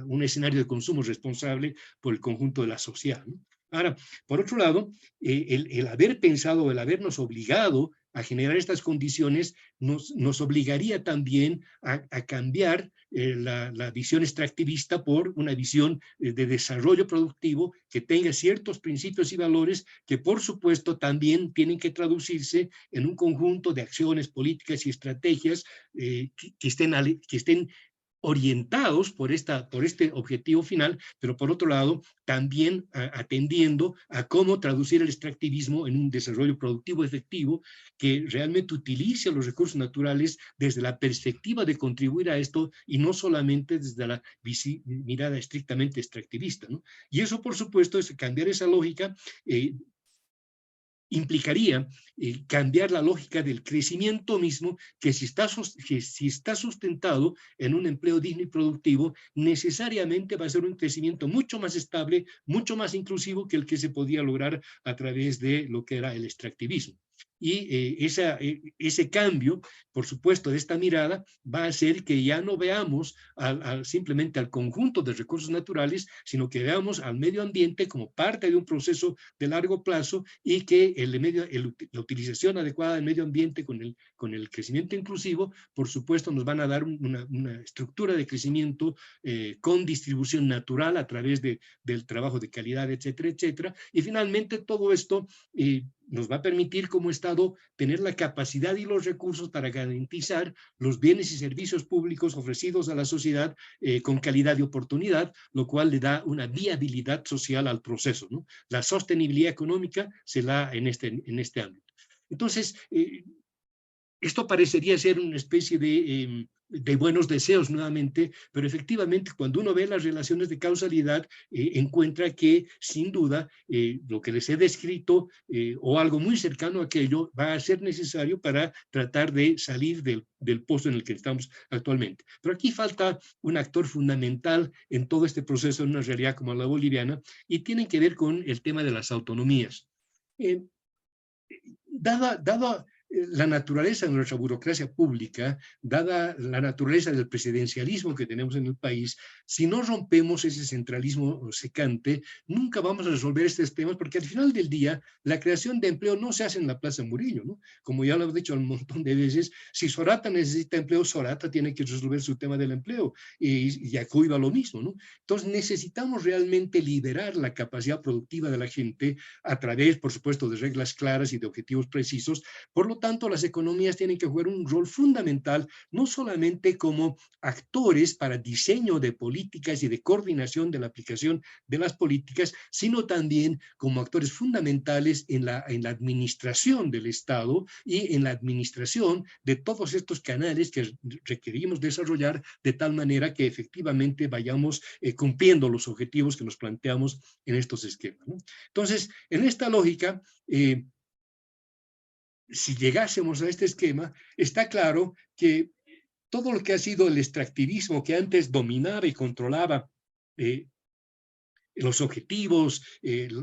un escenario de consumo responsable por el conjunto de la sociedad, ¿no? Ahora, por otro lado, el haber pensado, el habernos obligado a generar estas condiciones, nos obligaría también a cambiar la visión extractivista por una visión de desarrollo productivo que tenga ciertos principios y valores que, por supuesto, también tienen que traducirse en un conjunto de acciones políticas y estrategias que estén orientados por este objetivo final, pero por otro lado, también atendiendo a cómo traducir el extractivismo en un desarrollo productivo efectivo que realmente utilice los recursos naturales desde la perspectiva de contribuir a esto y no solamente desde la mirada estrictamente extractivista, ¿no? Y eso, por supuesto, es cambiar esa lógica. Implicaría cambiar la lógica del crecimiento mismo, que si está sustentado en un empleo digno y productivo, necesariamente va a ser un crecimiento mucho más estable, mucho más inclusivo que el que se podía lograr a través de lo que era el extractivismo. Y ese cambio, por supuesto, de esta mirada va a hacer que ya no veamos simplemente al conjunto de recursos naturales, sino que veamos al medio ambiente como parte de un proceso de largo plazo, y que la utilización adecuada del medio ambiente con el crecimiento inclusivo, por supuesto, nos van a dar una estructura de crecimiento con distribución natural a través del trabajo de calidad, etcétera, etcétera. Y finalmente todo esto nos va a permitir como Estado tener la capacidad y los recursos para garantizar los bienes y servicios públicos ofrecidos a la sociedad con calidad y oportunidad, lo cual le da una viabilidad social al proceso, ¿no? La sostenibilidad económica se da en este ámbito. Entonces, esto parecería ser una especie de buenos deseos nuevamente, pero efectivamente cuando uno ve las relaciones de causalidad, encuentra que sin duda lo que les he descrito o algo muy cercano a aquello va a ser necesario para tratar de salir del pozo en el que estamos actualmente. Pero aquí falta un actor fundamental en todo este proceso, en una realidad como la boliviana, y tiene que ver con el tema de las autonomías. Dado la naturaleza de nuestra burocracia pública, dada la naturaleza del presidencialismo que tenemos en el país, si no rompemos ese centralismo secante, nunca vamos a resolver estos temas, porque al final del día, la creación de empleo no se hace en la Plaza Murillo, ¿no? Como ya lo he dicho un montón de veces, si Sorata necesita empleo, Sorata tiene que resolver su tema del empleo, y Yacuiba lo mismo, ¿no? Entonces necesitamos realmente liberar la capacidad productiva de la gente a través, por supuesto, de reglas claras y de objetivos precisos. Por lo tanto, las economías tienen que jugar un rol fundamental, no solamente como actores para diseño de políticas y de coordinación de la aplicación de las políticas, sino también como actores fundamentales en la administración del Estado y en la administración de todos estos canales que requerimos desarrollar de tal manera que efectivamente vayamos cumpliendo los objetivos que nos planteamos en estos esquemas, ¿no? Entonces, en esta lógica, si llegásemos a este esquema, está claro que todo lo que ha sido el extractivismo que antes dominaba y controlaba los objetivos,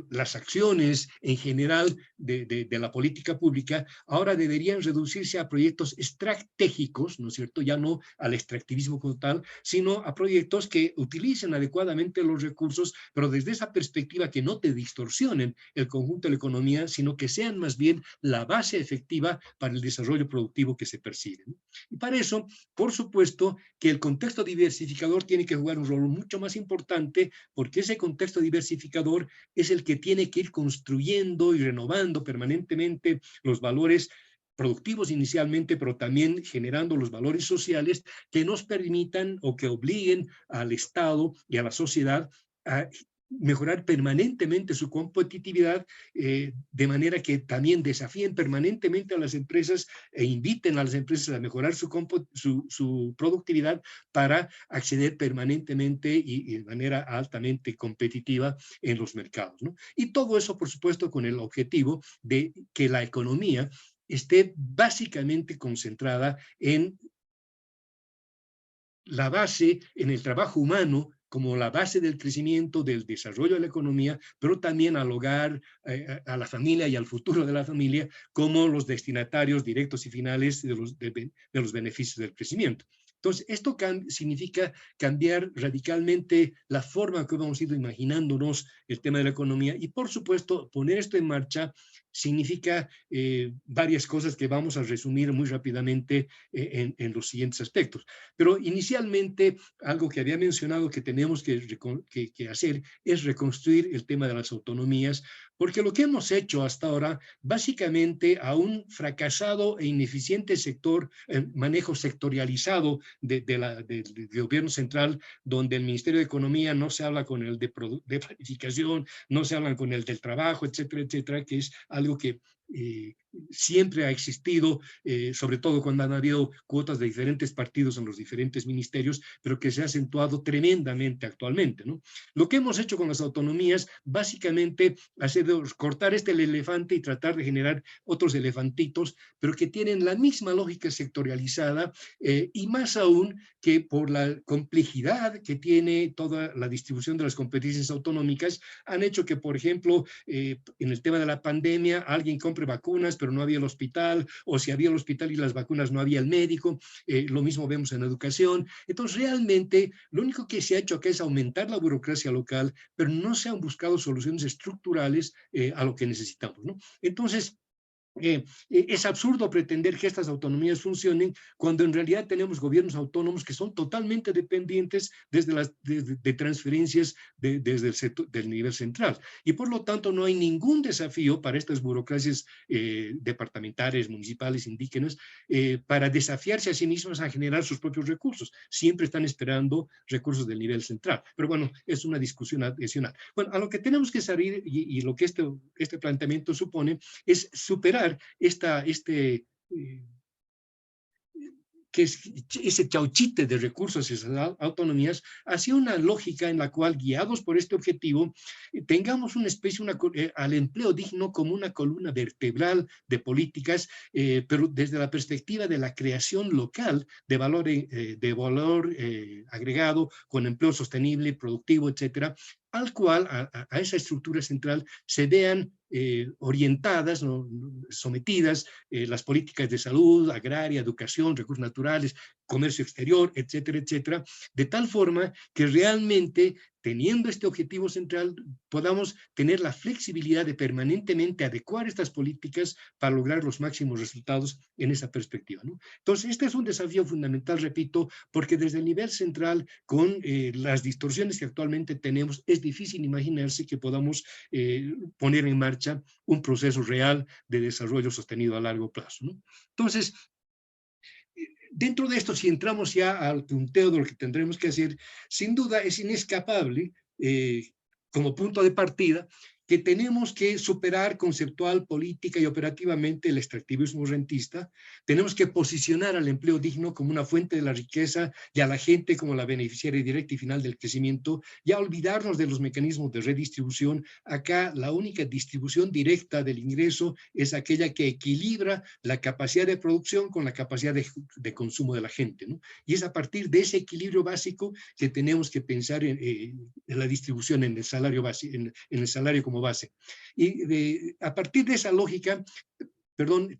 las acciones en general de la política pública, ahora deberían reducirse a proyectos estratégicos, ¿no es cierto? Ya no al extractivismo como tal, sino a proyectos que utilicen adecuadamente los recursos, pero desde esa perspectiva que no te distorsionen el conjunto de la economía, sino que sean más bien la base efectiva para el desarrollo productivo que se persigue, ¿no? Y para eso, por supuesto, que el contexto diversificador tiene que jugar un rol mucho más importante, porque ese contexto diversificador es el que tiene que ir construyendo y renovando permanentemente los valores productivos inicialmente, pero también generando los valores sociales que nos permitan o que obliguen al Estado y a la sociedad a mejorar permanentemente su competitividad, de manera que también desafíen permanentemente a las empresas e inviten a las empresas a mejorar su productividad para acceder permanentemente y de manera altamente competitiva en los mercados, ¿no? Y todo eso, por supuesto, con el objetivo de que la economía esté básicamente concentrada en la base, en el trabajo humano, como la base del crecimiento, del desarrollo de la economía, pero también al hogar, a la familia y al futuro de la familia, como los destinatarios directos y finales de los beneficios del crecimiento. Entonces, esto significa cambiar radicalmente la forma que hemos ido imaginándonos el tema de la economía y, por supuesto, poner esto en marcha significa varias cosas que vamos a resumir muy rápidamente en los siguientes aspectos. Pero inicialmente, algo que había mencionado que tenemos que hacer es reconstruir el tema de las autonomías, porque lo que hemos hecho hasta ahora, básicamente a un fracasado e ineficiente manejo sectorializado del gobierno central, donde el Ministerio de Economía no se habla con el de planificación, no se habla con el del trabajo, etcétera, que es algo que siempre ha existido, sobre todo cuando han habido cuotas de diferentes partidos en los diferentes ministerios, pero que se ha acentuado tremendamente actualmente, ¿no? Lo que hemos hecho con las autonomías, básicamente, ha sido cortar el elefante y tratar de generar otros elefantitos, pero que tienen la misma lógica sectorializada, y más aún que por la complejidad que tiene toda la distribución de las competencias autonómicas, han hecho que, por ejemplo, en el tema de la pandemia, alguien compre vacunas, pero no había el hospital, o si había el hospital y las vacunas no había el médico, lo mismo vemos en educación. Entonces, realmente, lo único que se ha hecho acá es aumentar la burocracia local, pero no se han buscado soluciones estructurales a lo que necesitamos, ¿no? Entonces, es absurdo pretender que estas autonomías funcionen cuando en realidad tenemos gobiernos autónomos que son totalmente dependientes de transferencias desde del nivel central. Y por lo tanto no hay ningún desafío para estas burocracias departamentales, municipales, indígenas, para desafiarse a sí mismas a generar sus propios recursos. Siempre están esperando recursos del nivel central. Pero bueno, es una discusión adicional. Bueno, a lo que tenemos que salir y lo que este planteamiento supone es superar que es ese chauchite de recursos y esas autonomías hacia una lógica en la cual, guiados por este objetivo, tengamos una especie, al empleo digno como una columna vertebral de políticas, pero desde la perspectiva de la creación local de valor agregado, con empleo sostenible, productivo, etcétera, al cual, a esa estructura central, se vean orientadas, ¿no?, sometidas las políticas de salud, agraria, educación, recursos naturales, comercio exterior, etcétera, etcétera, de tal forma que realmente, teniendo este objetivo central, podamos tener la flexibilidad de permanentemente adecuar estas políticas para lograr los máximos resultados en esa perspectiva, ¿no? Entonces, este es un desafío fundamental, repito, porque desde el nivel central, con las distorsiones que actualmente tenemos, es difícil imaginarse que podamos poner en marcha un proceso real de desarrollo sostenido a largo plazo, ¿no? Entonces, dentro de esto, si entramos ya al punteo de lo que tendremos que hacer, sin duda es inescapable, como punto de partida, que tenemos que superar conceptual, política y operativamente el extractivismo rentista. Tenemos que posicionar al empleo digno como una fuente de la riqueza y a la gente como la beneficiaria directa y final del crecimiento, y a olvidarnos de los mecanismos de redistribución. Acá la única distribución directa del ingreso es aquella que equilibra la capacidad de producción con la capacidad de consumo de la gente, ¿no? Y es a partir de ese equilibrio básico que tenemos que pensar en la distribución, en el salario base, en el salario como base. Y a partir de esa lógica, perdón,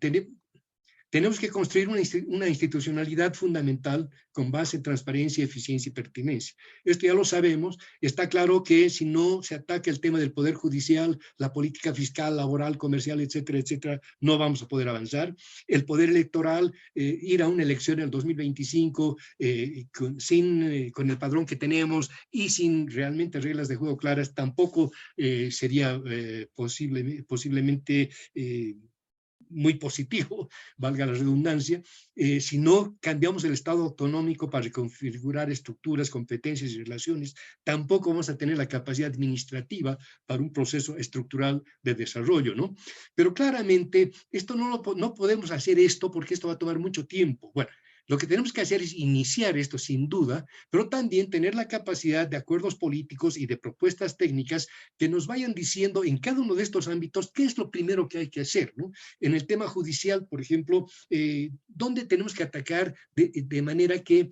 tenemos que construir una institucionalidad fundamental con base en transparencia, eficiencia y pertinencia. Esto ya lo sabemos. Está claro que si no se ataca el tema del poder judicial, la política fiscal, laboral, comercial, etcétera, etcétera, no vamos a poder avanzar. El poder electoral, ir a una elección en el 2025 con el padrón que tenemos y sin realmente reglas de juego claras, tampoco sería posiblemente muy positivo, valga la redundancia, si no cambiamos el Estado autonómico para reconfigurar estructuras, competencias y relaciones, tampoco vamos a tener la capacidad administrativa para un proceso estructural de desarrollo, ¿no? Pero claramente, no podemos hacer esto porque esto va a tomar mucho tiempo. Bueno, lo que tenemos que hacer es iniciar esto sin duda, pero también tener la capacidad de acuerdos políticos y de propuestas técnicas que nos vayan diciendo en cada uno de estos ámbitos qué es lo primero que hay que hacer, ¿no? En el tema judicial, por ejemplo, ¿dónde tenemos que atacar de manera que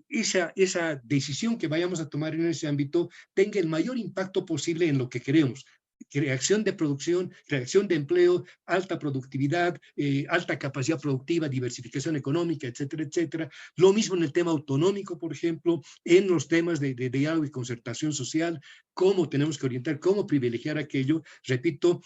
esa decisión que vayamos a tomar en ese ámbito tenga el mayor impacto posible en lo que queremos? Creación de producción, creación de empleo, alta productividad, alta capacidad productiva, diversificación económica, etcétera, etcétera. Lo mismo en el tema autonómico, por ejemplo, en los temas de diálogo y concertación social, cómo tenemos que orientar, cómo privilegiar aquello, repito,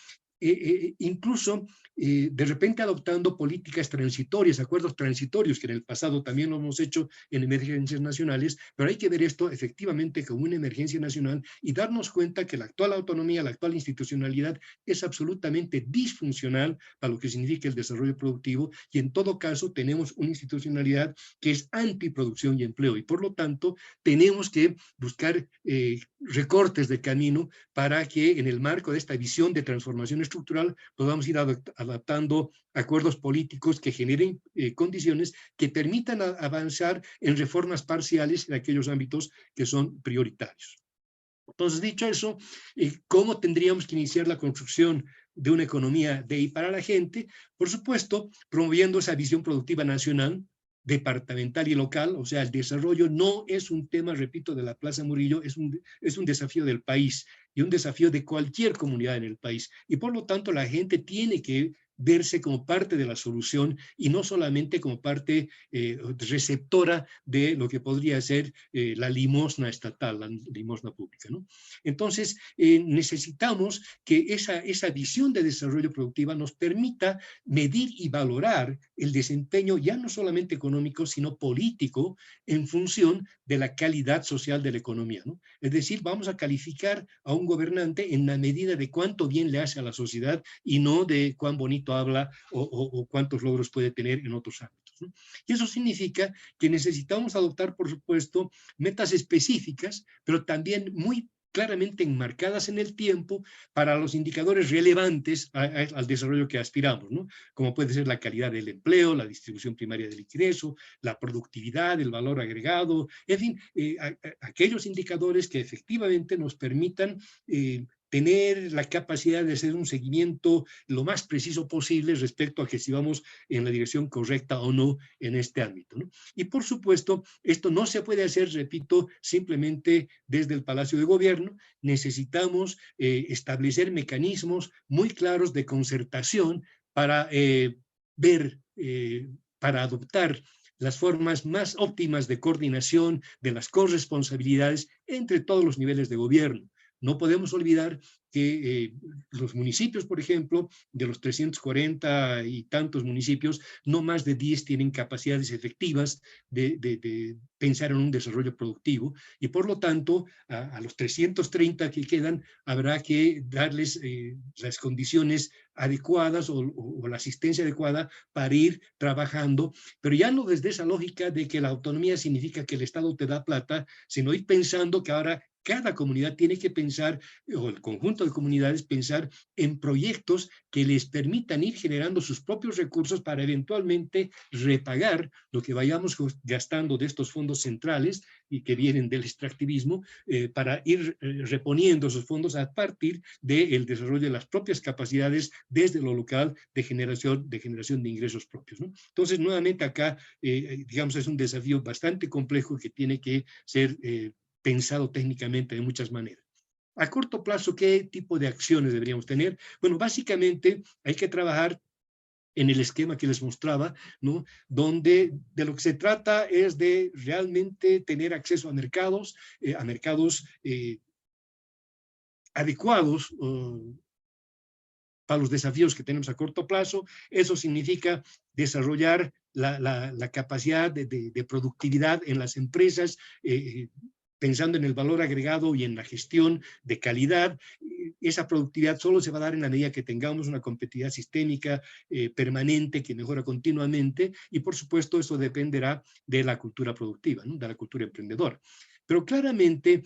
incluso de repente adoptando políticas transitorias, acuerdos transitorios, que en el pasado también lo hemos hecho en emergencias nacionales, pero hay que ver esto efectivamente como una emergencia nacional y darnos cuenta que la actual autonomía, la actual institucionalidad es absolutamente disfuncional para lo que significa el desarrollo productivo, y en todo caso tenemos una institucionalidad que es antiproducción y empleo, y por lo tanto tenemos que buscar recortes de camino para que en el marco de esta visión de transformación estructural podamos ir adaptando acuerdos políticos que generen condiciones que permitan avanzar en reformas parciales en aquellos ámbitos que son prioritarios. Entonces, dicho eso, ¿cómo tendríamos que iniciar la construcción de una economía de y para la gente? Por supuesto, promoviendo esa visión productiva nacional, departamental y local. O sea, el desarrollo no es un tema, repito, de la Plaza Murillo, es un desafío del país y un desafío de cualquier comunidad en el país. Y por lo tanto, la gente tiene que verse como parte de la solución y no solamente como parte receptora de lo que podría ser la limosna estatal, la limosna pública, ¿no? Entonces, necesitamos que esa visión de desarrollo productiva nos permita medir y valorar el desempeño ya no solamente económico, sino político en función de la calidad social de la economía, ¿no? Es decir, vamos a calificar a un gobernante en la medida de cuánto bien le hace a la sociedad y no de cuán bonito habla o cuántos logros puede tener en otros ámbitos, ¿no? Y eso significa que necesitamos adoptar, por supuesto, metas específicas, pero también muy claramente enmarcadas en el tiempo para los indicadores relevantes al desarrollo que aspiramos, ¿no? Como puede ser la calidad del empleo, la distribución primaria del ingreso, la productividad, el valor agregado, en fin, aquellos indicadores que efectivamente nos permitan tener la capacidad de hacer un seguimiento lo más preciso posible respecto a que si vamos en la dirección correcta o no en este ámbito, ¿no? Y por supuesto, esto no se puede hacer, repito, simplemente desde el Palacio de Gobierno. Necesitamos establecer mecanismos muy claros de concertación para ver, para adoptar las formas más óptimas de coordinación de las corresponsabilidades entre todos los niveles de gobierno. No podemos olvidar que los municipios, por ejemplo, de los 340 y tantos municipios, no más de 10 tienen capacidades efectivas de pensar en un desarrollo productivo, y por lo tanto, a los 330 que quedan, habrá que darles las condiciones adecuadas o la asistencia adecuada para ir trabajando, pero ya no desde esa lógica de que la autonomía significa que el Estado te da plata, sino ir pensando que ahora cada comunidad tiene que pensar, o el conjunto de comunidades, pensar en proyectos que les permitan ir generando sus propios recursos para eventualmente repagar lo que vayamos gastando de estos fondos centrales y que vienen del extractivismo, para ir reponiendo esos fondos a partir del desarrollo de las propias capacidades desde lo local de generación de ingresos propios, ¿no? Entonces, nuevamente acá, digamos, es un desafío bastante complejo que tiene que ser pensado técnicamente de muchas maneras. A corto plazo, ¿qué tipo de acciones deberíamos tener? Bueno, básicamente hay que trabajar en el esquema que les mostraba, ¿no? Donde de lo que se trata es de realmente tener acceso a mercados adecuados para los desafíos que tenemos a corto plazo. Eso significa desarrollar la capacidad de productividad en las empresas, pensando en el valor agregado y en la gestión de calidad. Esa productividad solo se va a dar en la medida que tengamos una competitividad sistémica permanente que mejora continuamente, y por supuesto eso dependerá de la cultura productiva, ¿no? De la cultura emprendedora. Pero claramente,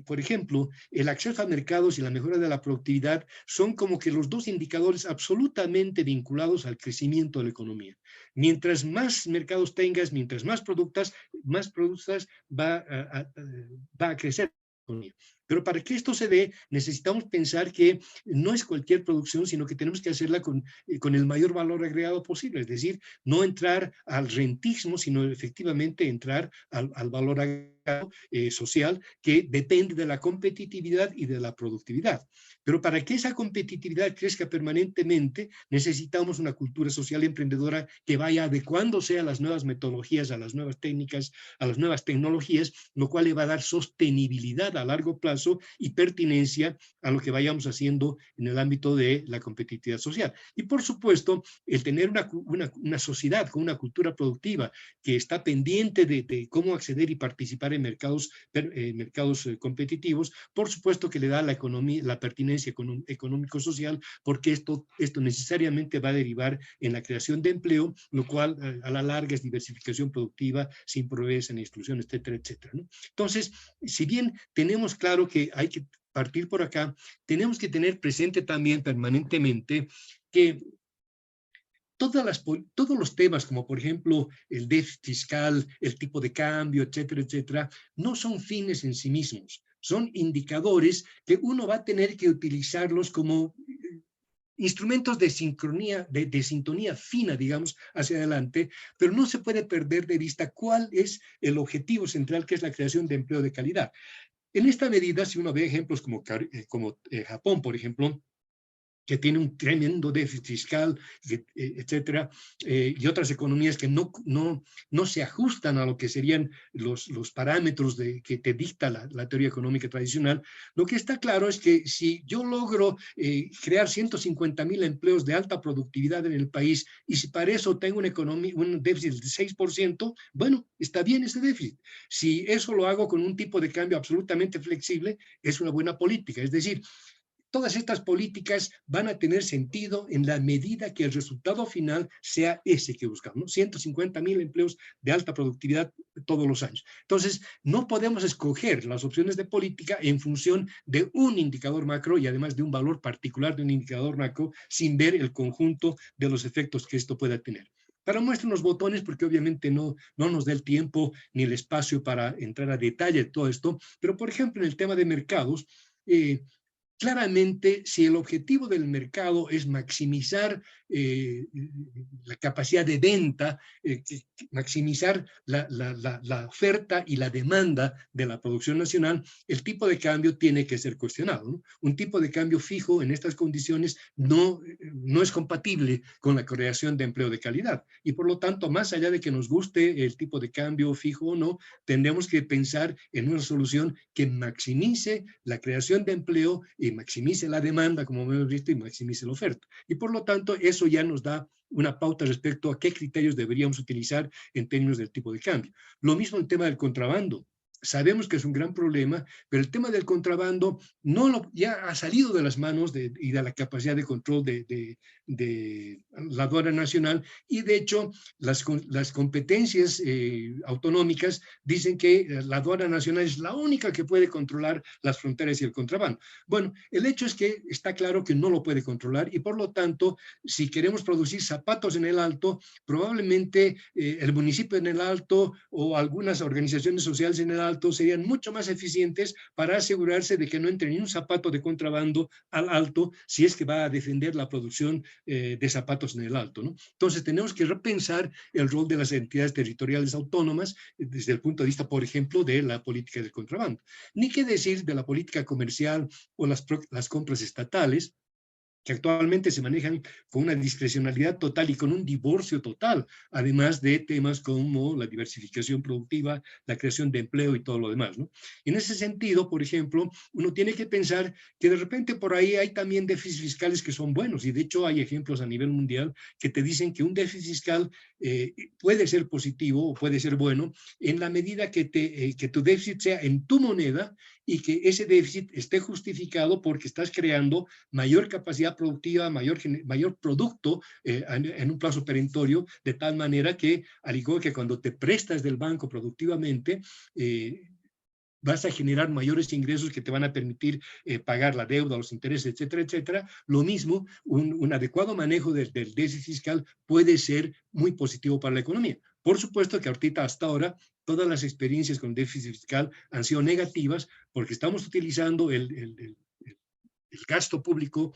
por ejemplo, el acceso a mercados y la mejora de la productividad son como que los dos indicadores absolutamente vinculados al crecimiento de la economía. Mientras más mercados tengas, mientras más productas va a crecer la economía. Pero para que esto se dé, necesitamos pensar que no es cualquier producción, sino que tenemos que hacerla con el mayor valor agregado posible. Es decir, no entrar al rentismo, sino efectivamente entrar al valor agregado social, que depende de la competitividad y de la productividad. Pero para que esa competitividad crezca permanentemente, necesitamos una cultura social emprendedora que vaya adecuándose a las nuevas metodologías, a las nuevas técnicas, a las nuevas tecnologías, lo cual le va a dar sostenibilidad a largo plazo y pertinencia a lo que vayamos haciendo en el ámbito de la competitividad social. Y por supuesto, el tener una sociedad con una cultura productiva que está pendiente de cómo acceder y participar en mercados competitivos, por supuesto que le da a la economía la pertinencia económico-social, porque esto necesariamente va a derivar en la creación de empleo, lo cual a la larga es diversificación productiva, sin pobreza ni exclusión, etcétera, etcétera, ¿no? Entonces, si bien tenemos claro que hay que partir por acá, tenemos que tener presente también permanentemente que todos los temas, como por ejemplo el déficit fiscal, el tipo de cambio, etcétera, etcétera, no son fines en sí mismos, son indicadores que uno va a tener que utilizarlos como instrumentos de sincronía, de sintonía fina, digamos, hacia adelante, pero no se puede perder de vista cuál es el objetivo central, que es la creación de empleo de calidad. En esta medida, si uno ve ejemplos como Japón, por ejemplo, que tiene un tremendo déficit fiscal, etcétera, y otras economías que no se ajustan a lo que serían los parámetros que te dicta la teoría económica tradicional, lo que está claro es que si yo logro crear 150,000 empleos de alta productividad en el país, y si para eso tengo un déficit de 6%, bueno, está bien ese déficit. Si eso lo hago con un tipo de cambio absolutamente flexible, es una buena política. Es decir, todas estas políticas van a tener sentido en la medida que el resultado final sea ese que buscamos, ¿no? 150,000 empleos de alta productividad todos los años. Entonces, no podemos escoger las opciones de política en función de un indicador macro y además de un valor particular de un indicador macro, sin ver el conjunto de los efectos que esto pueda tener. Para muestra unos botones, porque obviamente no nos da el tiempo ni el espacio para entrar a detalle de todo esto, pero por ejemplo en el tema de mercados, claramente, si el objetivo del mercado es maximizar la capacidad de venta, maximizar la oferta y la demanda de la producción nacional, el tipo de cambio tiene que ser cuestionado, ¿no? Un tipo de cambio fijo en estas condiciones no es compatible con la creación de empleo de calidad. Y por lo tanto, más allá de que nos guste el tipo de cambio fijo o no, tendremos que pensar en una solución que maximice la creación de empleo y maximice la demanda, como hemos visto, y maximice la oferta. Y por lo tanto, eso ya nos da una pauta respecto a qué criterios deberíamos utilizar en términos del tipo de cambio. Lo mismo el tema del contrabando. Sabemos que es un gran problema, pero el tema del contrabando ya ha salido de las manos y de la capacidad de control de la aduana nacional, y de hecho las competencias autonómicas dicen que la aduana nacional es la única que puede controlar las fronteras y el contrabando. Bueno, el hecho es que está claro que no lo puede controlar, y por lo tanto, si queremos producir zapatos en el Alto, probablemente el municipio en el Alto o algunas organizaciones sociales en el Alto serían mucho más eficientes para asegurarse de que no entre ni un zapato de contrabando al Alto, si es que va a defender la producción de zapatos en el Alto, ¿no? Entonces tenemos que repensar el rol de las entidades territoriales autónomas desde el punto de vista, por ejemplo, de la política del contrabando. Ni qué decir de la política comercial o las compras estatales, que actualmente se manejan con una discrecionalidad total y con un divorcio total, además de temas como la diversificación productiva, la creación de empleo y todo lo demás, ¿no? En ese sentido, por ejemplo, uno tiene que pensar que de repente por ahí hay también déficits fiscales que son buenos, y de hecho hay ejemplos a nivel mundial que te dicen que un déficit fiscal puede ser positivo o puede ser bueno en la medida que tu déficit sea en tu moneda y que ese déficit esté justificado porque estás creando mayor capacidad productiva, mayor producto en un plazo perentorio, de tal manera que, al igual que cuando te prestas del banco productivamente, vas a generar mayores ingresos que te van a permitir pagar la deuda, los intereses, etcétera, etcétera. Lo mismo, un adecuado manejo del déficit fiscal puede ser muy positivo para la economía. Por supuesto que ahorita, hasta ahora, todas las experiencias con déficit fiscal han sido negativas porque estamos utilizando el gasto público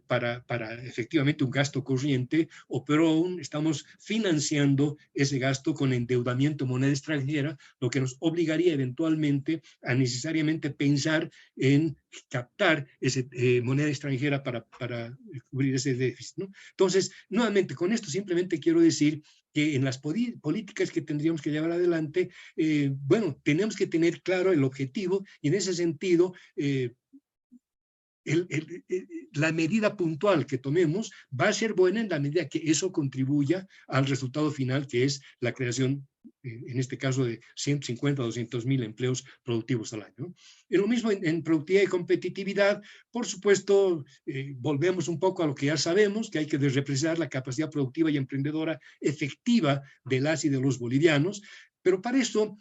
para efectivamente un gasto corriente, o pero aún estamos financiando ese gasto con endeudamiento en moneda extranjera, lo que nos obligaría eventualmente a necesariamente pensar en captar esa moneda extranjera para cubrir ese déficit, ¿no? Entonces, nuevamente, con esto simplemente quiero decir que en las políticas que tendríamos que llevar adelante, bueno, tenemos que tener claro el objetivo, y en ese sentido, la medida puntual que tomemos va a ser buena en la medida que eso contribuya al resultado final, que es la creación, en este caso, de 150 a 200.000 empleos productivos al año. Y lo mismo en productividad y competitividad. Por supuesto, volvemos un poco a lo que ya sabemos, que hay que representar la capacidad productiva y emprendedora efectiva de las y de los bolivianos. Pero para eso,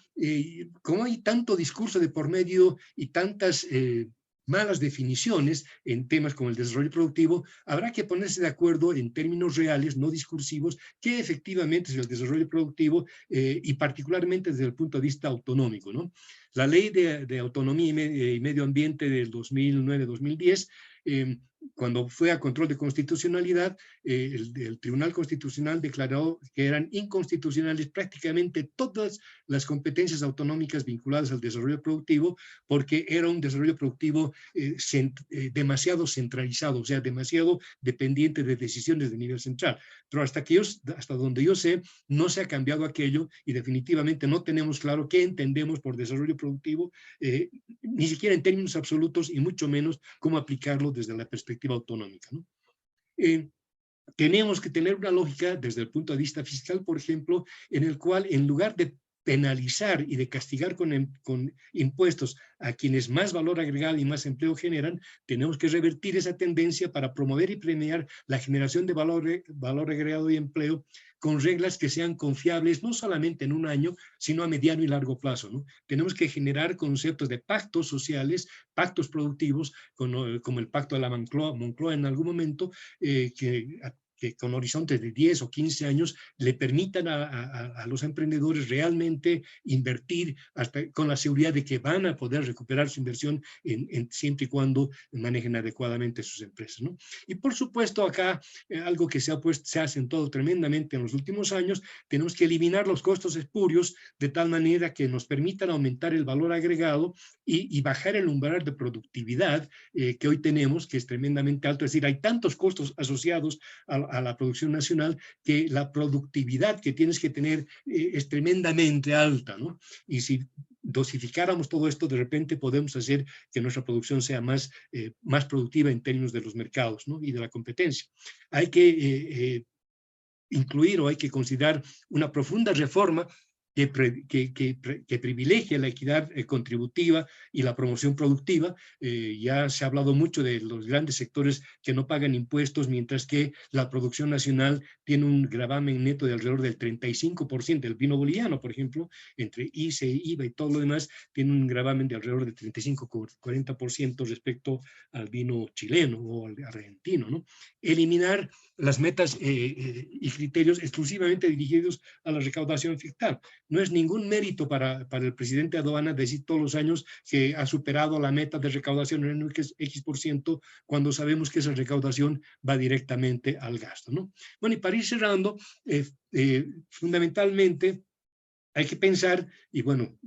como hay tanto discurso de por medio y tantas malas definiciones en temas como el desarrollo productivo, habrá que ponerse de acuerdo en términos reales, no discursivos, qué efectivamente es el desarrollo productivo y particularmente desde el punto de vista autonómico, ¿no? La ley de autonomía y medio ambiente del 2009-2010, cuando fue a control de constitucionalidad, el Tribunal Constitucional declaró que eran inconstitucionales prácticamente todas las competencias autonómicas vinculadas al desarrollo productivo, porque era un desarrollo productivo demasiado centralizado, o sea, demasiado dependiente de decisiones de nivel central. Pero hasta donde yo sé, no se ha cambiado aquello, y definitivamente no tenemos claro qué entendemos por desarrollo productivo, ni siquiera en términos absolutos, y mucho menos cómo aplicarlo desde la perspectiva autonómica, ¿no? Tenemos que tener una lógica desde el punto de vista fiscal, por ejemplo, en el cual, en lugar de penalizar y de castigar con impuestos a quienes más valor agregado y más empleo generan, tenemos que revertir esa tendencia para promover y premiar la generación de valor agregado y empleo con reglas que sean confiables, no solamente en un año, sino a mediano y largo plazo, ¿no? Tenemos que generar conceptos de pactos sociales, pactos productivos, como el pacto de la Moncloa en algún momento, que que con horizontes de 10 o 15 años le permitan a los emprendedores realmente invertir hasta con la seguridad de que van a poder recuperar su inversión siempre y cuando manejen adecuadamente sus empresas, ¿no? Y por supuesto acá algo que se ha acentuado tremendamente en los últimos años, tenemos que eliminar los costos espurios de tal manera que nos permitan aumentar el valor agregado y bajar el umbral de productividad que hoy tenemos, que es tremendamente alto. Es decir, hay tantos costos asociados a la producción nacional que la productividad que tienes que tener es tremendamente alta, ¿no? Y si dosificáramos todo esto, de repente podemos hacer que nuestra producción sea más productiva en términos de los mercados, ¿no? Y de la competencia. Hay que incluir o hay que considerar una profunda reforma que privilegie la equidad contributiva y la promoción productiva. Ya se ha hablado mucho de los grandes sectores que no pagan impuestos, mientras que la producción nacional tiene un gravamen neto de alrededor del 35%. El vino boliviano, por ejemplo, entre ICE, IVA y todo lo demás, tiene un gravamen de alrededor de 35-40% respecto al vino chileno o al argentino, ¿no? Eliminar las metas y criterios exclusivamente dirigidos a la recaudación fiscal. No es ningún mérito para el presidente de aduana decir todos los años que ha superado la meta de recaudación en un X% cuando sabemos que esa recaudación va directamente al gasto, ¿no? Bueno, y para ir cerrando, fundamentalmente hay que pensar, y bueno,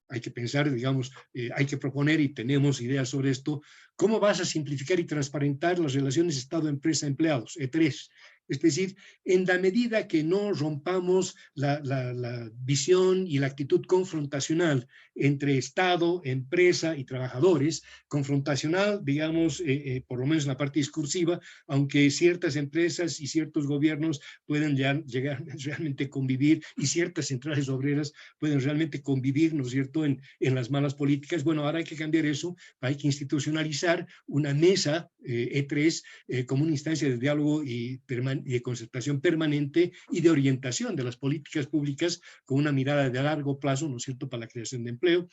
hay que pensar, digamos, hay que proponer y tenemos ideas sobre esto, cómo vas a simplificar y transparentar las relaciones Estado-empresa-empleados, E3. Es decir, en la medida que no rompamos la visión y la actitud confrontacional entre Estado, empresa y trabajadores, confrontacional, digamos, por lo menos en la parte discursiva, aunque ciertas empresas y ciertos gobiernos pueden llegar realmente a convivir y ciertas centrales obreras pueden realmente convivir, ¿no es cierto?, en las malas políticas. Bueno, ahora hay que cambiar eso, hay que institucionalizar una mesa E3 como una instancia de diálogo y de concertación permanente y de orientación de las políticas públicas con una mirada de largo plazo, ¿no es cierto?, para la creación de empleo.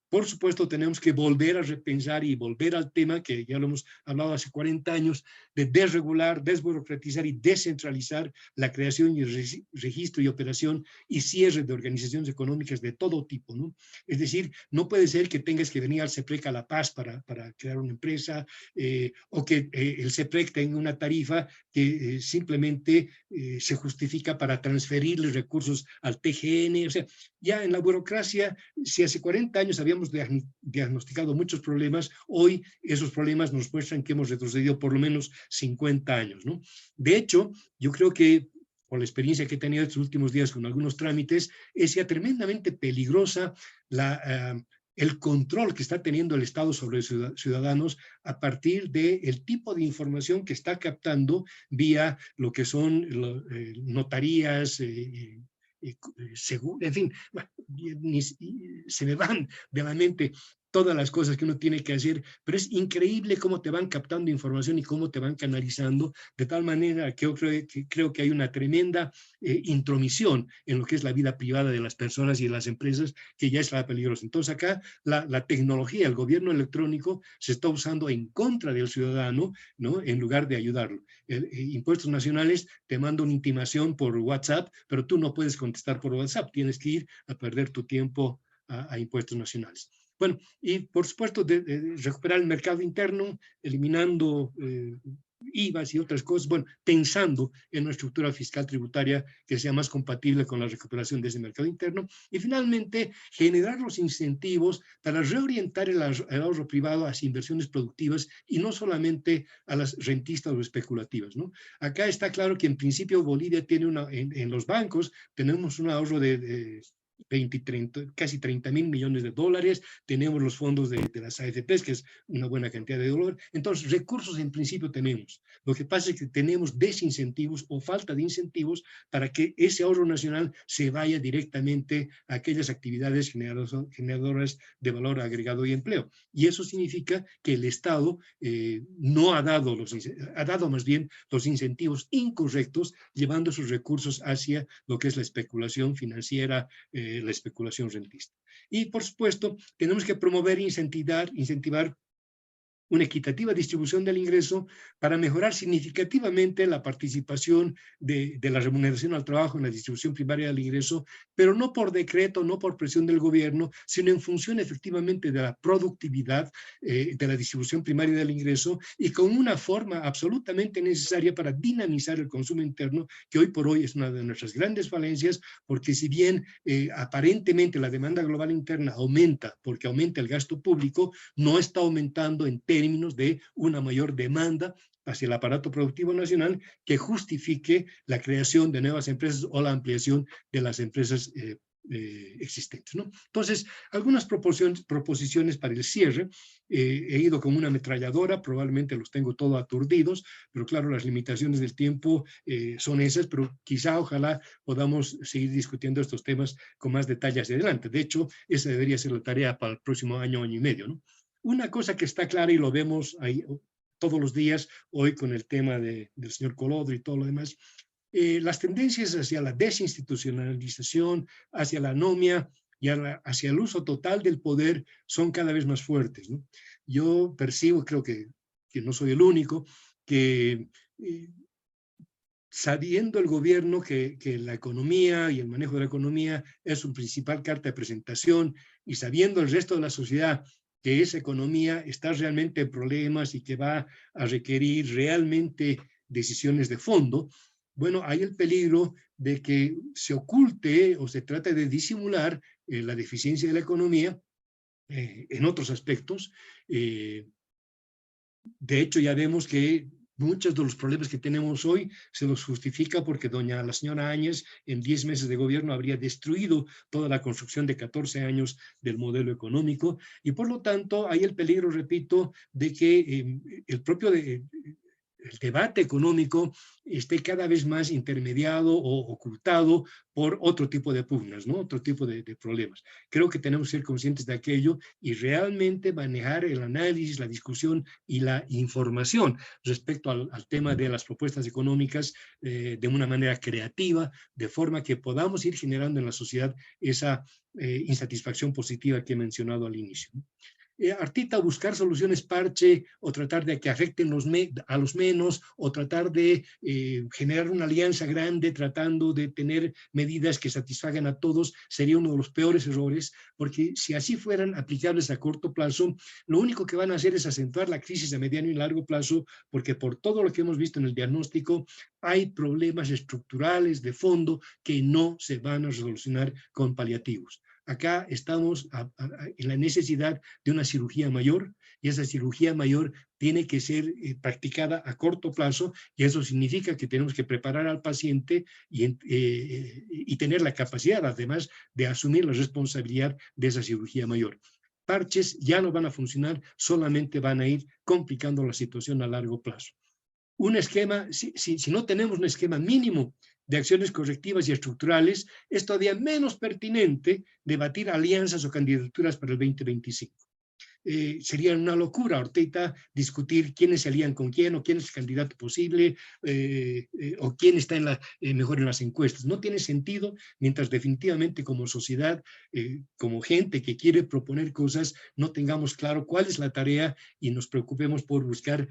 Por supuesto, tenemos que volver a repensar y volver al tema que ya lo hemos hablado hace 40 años, de desregular, desburocratizar y descentralizar la creación y registro y operación y cierre de organizaciones económicas de todo tipo, ¿no? Es decir, no puede ser que tengas que venir al CEPREC a La Paz para crear una empresa o que el CEPREC tenga una tarifa que simplemente se justifica para transferirle recursos al TGN. O sea, ya en la burocracia, si hace 40 años habíamos diagnosticado muchos problemas, hoy esos problemas nos muestran que hemos retrocedido por lo menos 50 años, ¿no? De hecho, yo creo que por la experiencia que he tenido estos últimos días con algunos trámites, es ya tremendamente peligrosa el control que está teniendo el Estado sobre los ciudadanos a partir del tipo de información que está captando vía lo que son notarías, en fin, bueno, se me van de la mente todas las cosas que uno tiene que hacer, pero es increíble cómo te van captando información y cómo te van canalizando, de tal manera que yo creo que hay una tremenda intromisión en lo que es la vida privada de las personas y de las empresas, que ya es peligrosa. Entonces acá la tecnología, el gobierno electrónico se está usando en contra del ciudadano, ¿no?, en lugar de ayudarlo. Impuestos Nacionales te manda una intimación por WhatsApp, pero tú no puedes contestar por WhatsApp, tienes que ir a perder tu tiempo a Impuestos Nacionales. Bueno, y por supuesto de recuperar el mercado interno, eliminando IVAs y otras cosas, bueno, pensando en una estructura fiscal tributaria que sea más compatible con la recuperación de ese mercado interno, y finalmente generar los incentivos para reorientar el ahorro privado hacia inversiones productivas y no solamente a las rentistas o especulativas, ¿no? Acá está claro que en principio Bolivia tiene en los bancos tenemos un ahorro de 20, casi 30.000 millones de dólares, tenemos los fondos de las AFPs, que es una buena cantidad de dólares, entonces recursos en principio tenemos. Lo que pasa es que tenemos desincentivos o falta de incentivos para que ese ahorro nacional se vaya directamente a aquellas actividades generadoras de valor agregado y empleo. Y eso significa que el Estado no ha dado más bien los incentivos incorrectos, llevando sus recursos hacia lo que es la especulación financiera, la especulación rentista. Y por supuesto, tenemos que promover e incentivar una equitativa distribución del ingreso para mejorar significativamente la participación de la remuneración al trabajo en la distribución primaria del ingreso, pero no por decreto, no por presión del gobierno, sino en función efectivamente de la productividad de la distribución primaria del ingreso y con una forma absolutamente necesaria para dinamizar el consumo interno, que hoy por hoy es una de nuestras grandes falencias, porque si bien aparentemente la demanda global interna aumenta porque aumenta el gasto público, no está aumentando en términos de una mayor demanda hacia el aparato productivo nacional que justifique la creación de nuevas empresas o la ampliación de las empresas existentes, ¿no? Entonces, algunas proposiciones para el cierre. He ido con una ametralladora, probablemente los tengo todos aturdidos, pero claro, las limitaciones del tiempo son esas, pero quizá, ojalá, podamos seguir discutiendo estos temas con más detalle hacia adelante. De hecho, esa debería ser la tarea para el próximo año, año y medio, ¿no? Una cosa que está clara y lo vemos ahí todos los días, hoy con el tema del señor Colodro y todo lo demás, las tendencias hacia la desinstitucionalización, hacia la anomia y hacia el uso total del poder son cada vez más fuertes, ¿no? Yo percibo, creo que no soy el único, que sabiendo el gobierno que la economía y el manejo de la economía es su principal carta de presentación, y sabiendo el resto de la sociedad que esa economía está realmente en problemas y que va a requerir realmente decisiones de fondo, bueno, hay el peligro de que se oculte o se trate de disimular la deficiencia de la economía en otros aspectos. De hecho, ya vemos que muchos de los problemas que tenemos hoy se los justifica porque la señora Áñez en 10 meses de gobierno habría destruido toda la construcción de 14 años del modelo económico, y por lo tanto hay el peligro, repito, de que el propio el debate económico esté cada vez más intermediado o ocultado por otro tipo de pugnas, ¿no? Otro tipo de problemas. Creo que tenemos que ser conscientes de aquello y realmente manejar el análisis, la discusión y la información respecto al tema de las propuestas económicas de una manera creativa, de forma que podamos ir generando en la sociedad esa insatisfacción positiva que he mencionado al inicio, ¿no? Artita, buscar soluciones parche o tratar de que afecten a los menos, o tratar de generar una alianza grande tratando de tener medidas que satisfagan a todos, sería uno de los peores errores, porque si así fueran aplicables a corto plazo, lo único que van a hacer es acentuar la crisis a mediano y largo plazo, porque por todo lo que hemos visto en el diagnóstico, hay problemas estructurales de fondo que no se van a solucionar con paliativos. Acá estamos en la necesidad de una cirugía mayor, y esa cirugía mayor tiene que ser practicada a corto plazo, y eso significa que tenemos que preparar al paciente y tener la capacidad, además, de asumir la responsabilidad de esa cirugía mayor. Parches ya no van a funcionar, solamente van a ir complicando la situación a largo plazo. Un esquema, si no tenemos un esquema mínimo de acciones correctivas y estructurales, es todavía menos pertinente debatir alianzas o candidaturas para el 2025. Sería una locura ahorita discutir quiénes se alían con quién, o quién es el candidato posible, o quién está mejor en las encuestas. No tiene sentido mientras definitivamente como sociedad, como gente que quiere proponer cosas, no tengamos claro cuál es la tarea y nos preocupemos por buscar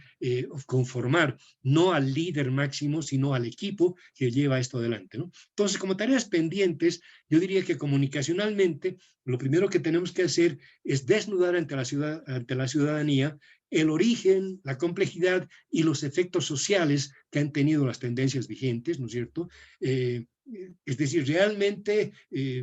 conformar no al líder máximo, sino al equipo que lleva esto adelante, ¿no? Entonces, como tareas pendientes, yo diría que comunicacionalmente lo primero que tenemos que hacer es desnudar ante la ciudadanía el origen, la complejidad y los efectos sociales que han tenido las tendencias vigentes, ¿no es cierto? Es decir, realmente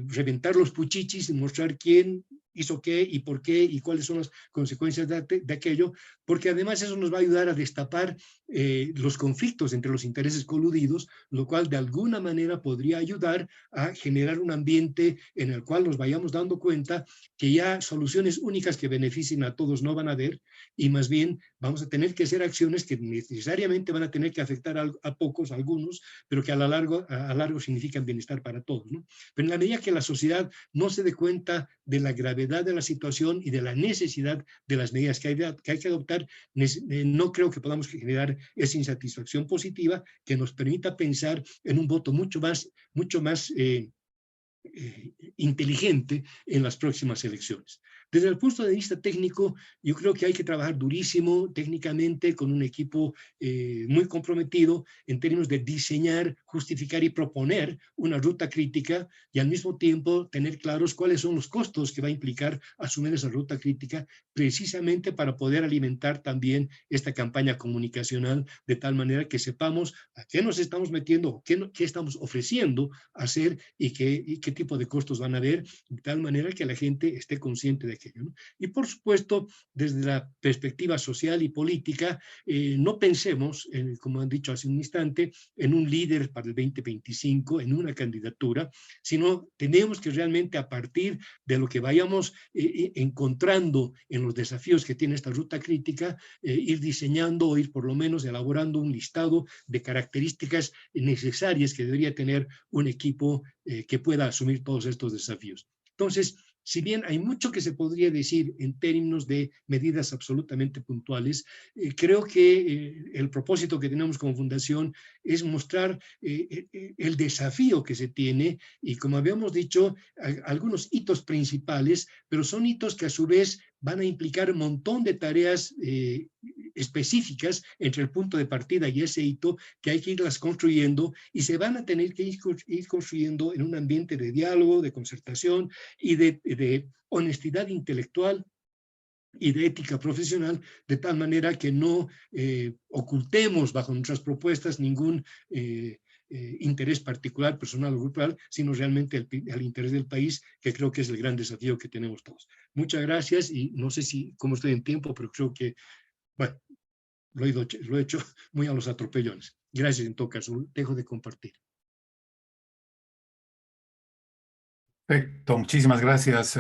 reventar los puchichis y mostrar quién hizo qué y por qué y cuáles son las consecuencias de aquello, porque además eso nos va a ayudar a destapar los conflictos entre los intereses coludidos, lo cual de alguna manera podría ayudar a generar un ambiente en el cual nos vayamos dando cuenta que ya soluciones únicas que beneficien a todos no van a haber, y más bien vamos a tener que hacer acciones que necesariamente van a tener que afectar a pocos, a algunos, pero que a largo significan bienestar para todos, ¿no? Pero en la medida que la sociedad no se dé cuenta de la gravedad de la situación y de la necesidad de las medidas que hay que adoptar, no creo que podamos generar esa insatisfacción positiva que nos permita pensar en un voto mucho más inteligente en las próximas elecciones. Desde el punto de vista técnico, yo creo que hay que trabajar durísimo técnicamente con un equipo muy comprometido en términos de diseñar, justificar y proponer una ruta crítica y al mismo tiempo tener claros cuáles son los costos que va a implicar asumir esa ruta crítica, precisamente para poder alimentar también esta campaña comunicacional de tal manera que sepamos a qué nos estamos metiendo, qué estamos ofreciendo hacer y qué tipo de costos van a haber, de tal manera que la gente esté consciente de aquello, ¿no? Y por supuesto, desde la perspectiva social y política, no pensemos, como han dicho hace un instante, en un líder para el 2025, en una candidatura, sino tenemos que realmente a partir de lo que vayamos encontrando en los desafíos que tiene esta ruta crítica, ir diseñando o ir por lo menos elaborando un listado de características necesarias que debería tener un equipo que pueda asumir todos estos desafíos. Entonces, si bien hay mucho que se podría decir en términos de medidas absolutamente puntuales, creo que el propósito que tenemos como fundación es mostrar el desafío que se tiene y, como habíamos dicho, algunos hitos principales, pero son hitos que a su vez van a implicar un montón de tareas específicas entre el punto de partida y ese hito que hay que irlas construyendo y se van a tener que ir construyendo en un ambiente de diálogo, de concertación y de honestidad intelectual y de ética profesional, de tal manera que no ocultemos bajo nuestras propuestas ningún interés particular, personal o grupal, sino realmente el interés del país, que creo que es el gran desafío que tenemos todos. Muchas gracias y no sé cómo estoy en tiempo, pero creo que, bueno, lo he hecho muy a los atropellones. Gracias en todo caso, dejo de compartir. Perfecto, muchísimas gracias,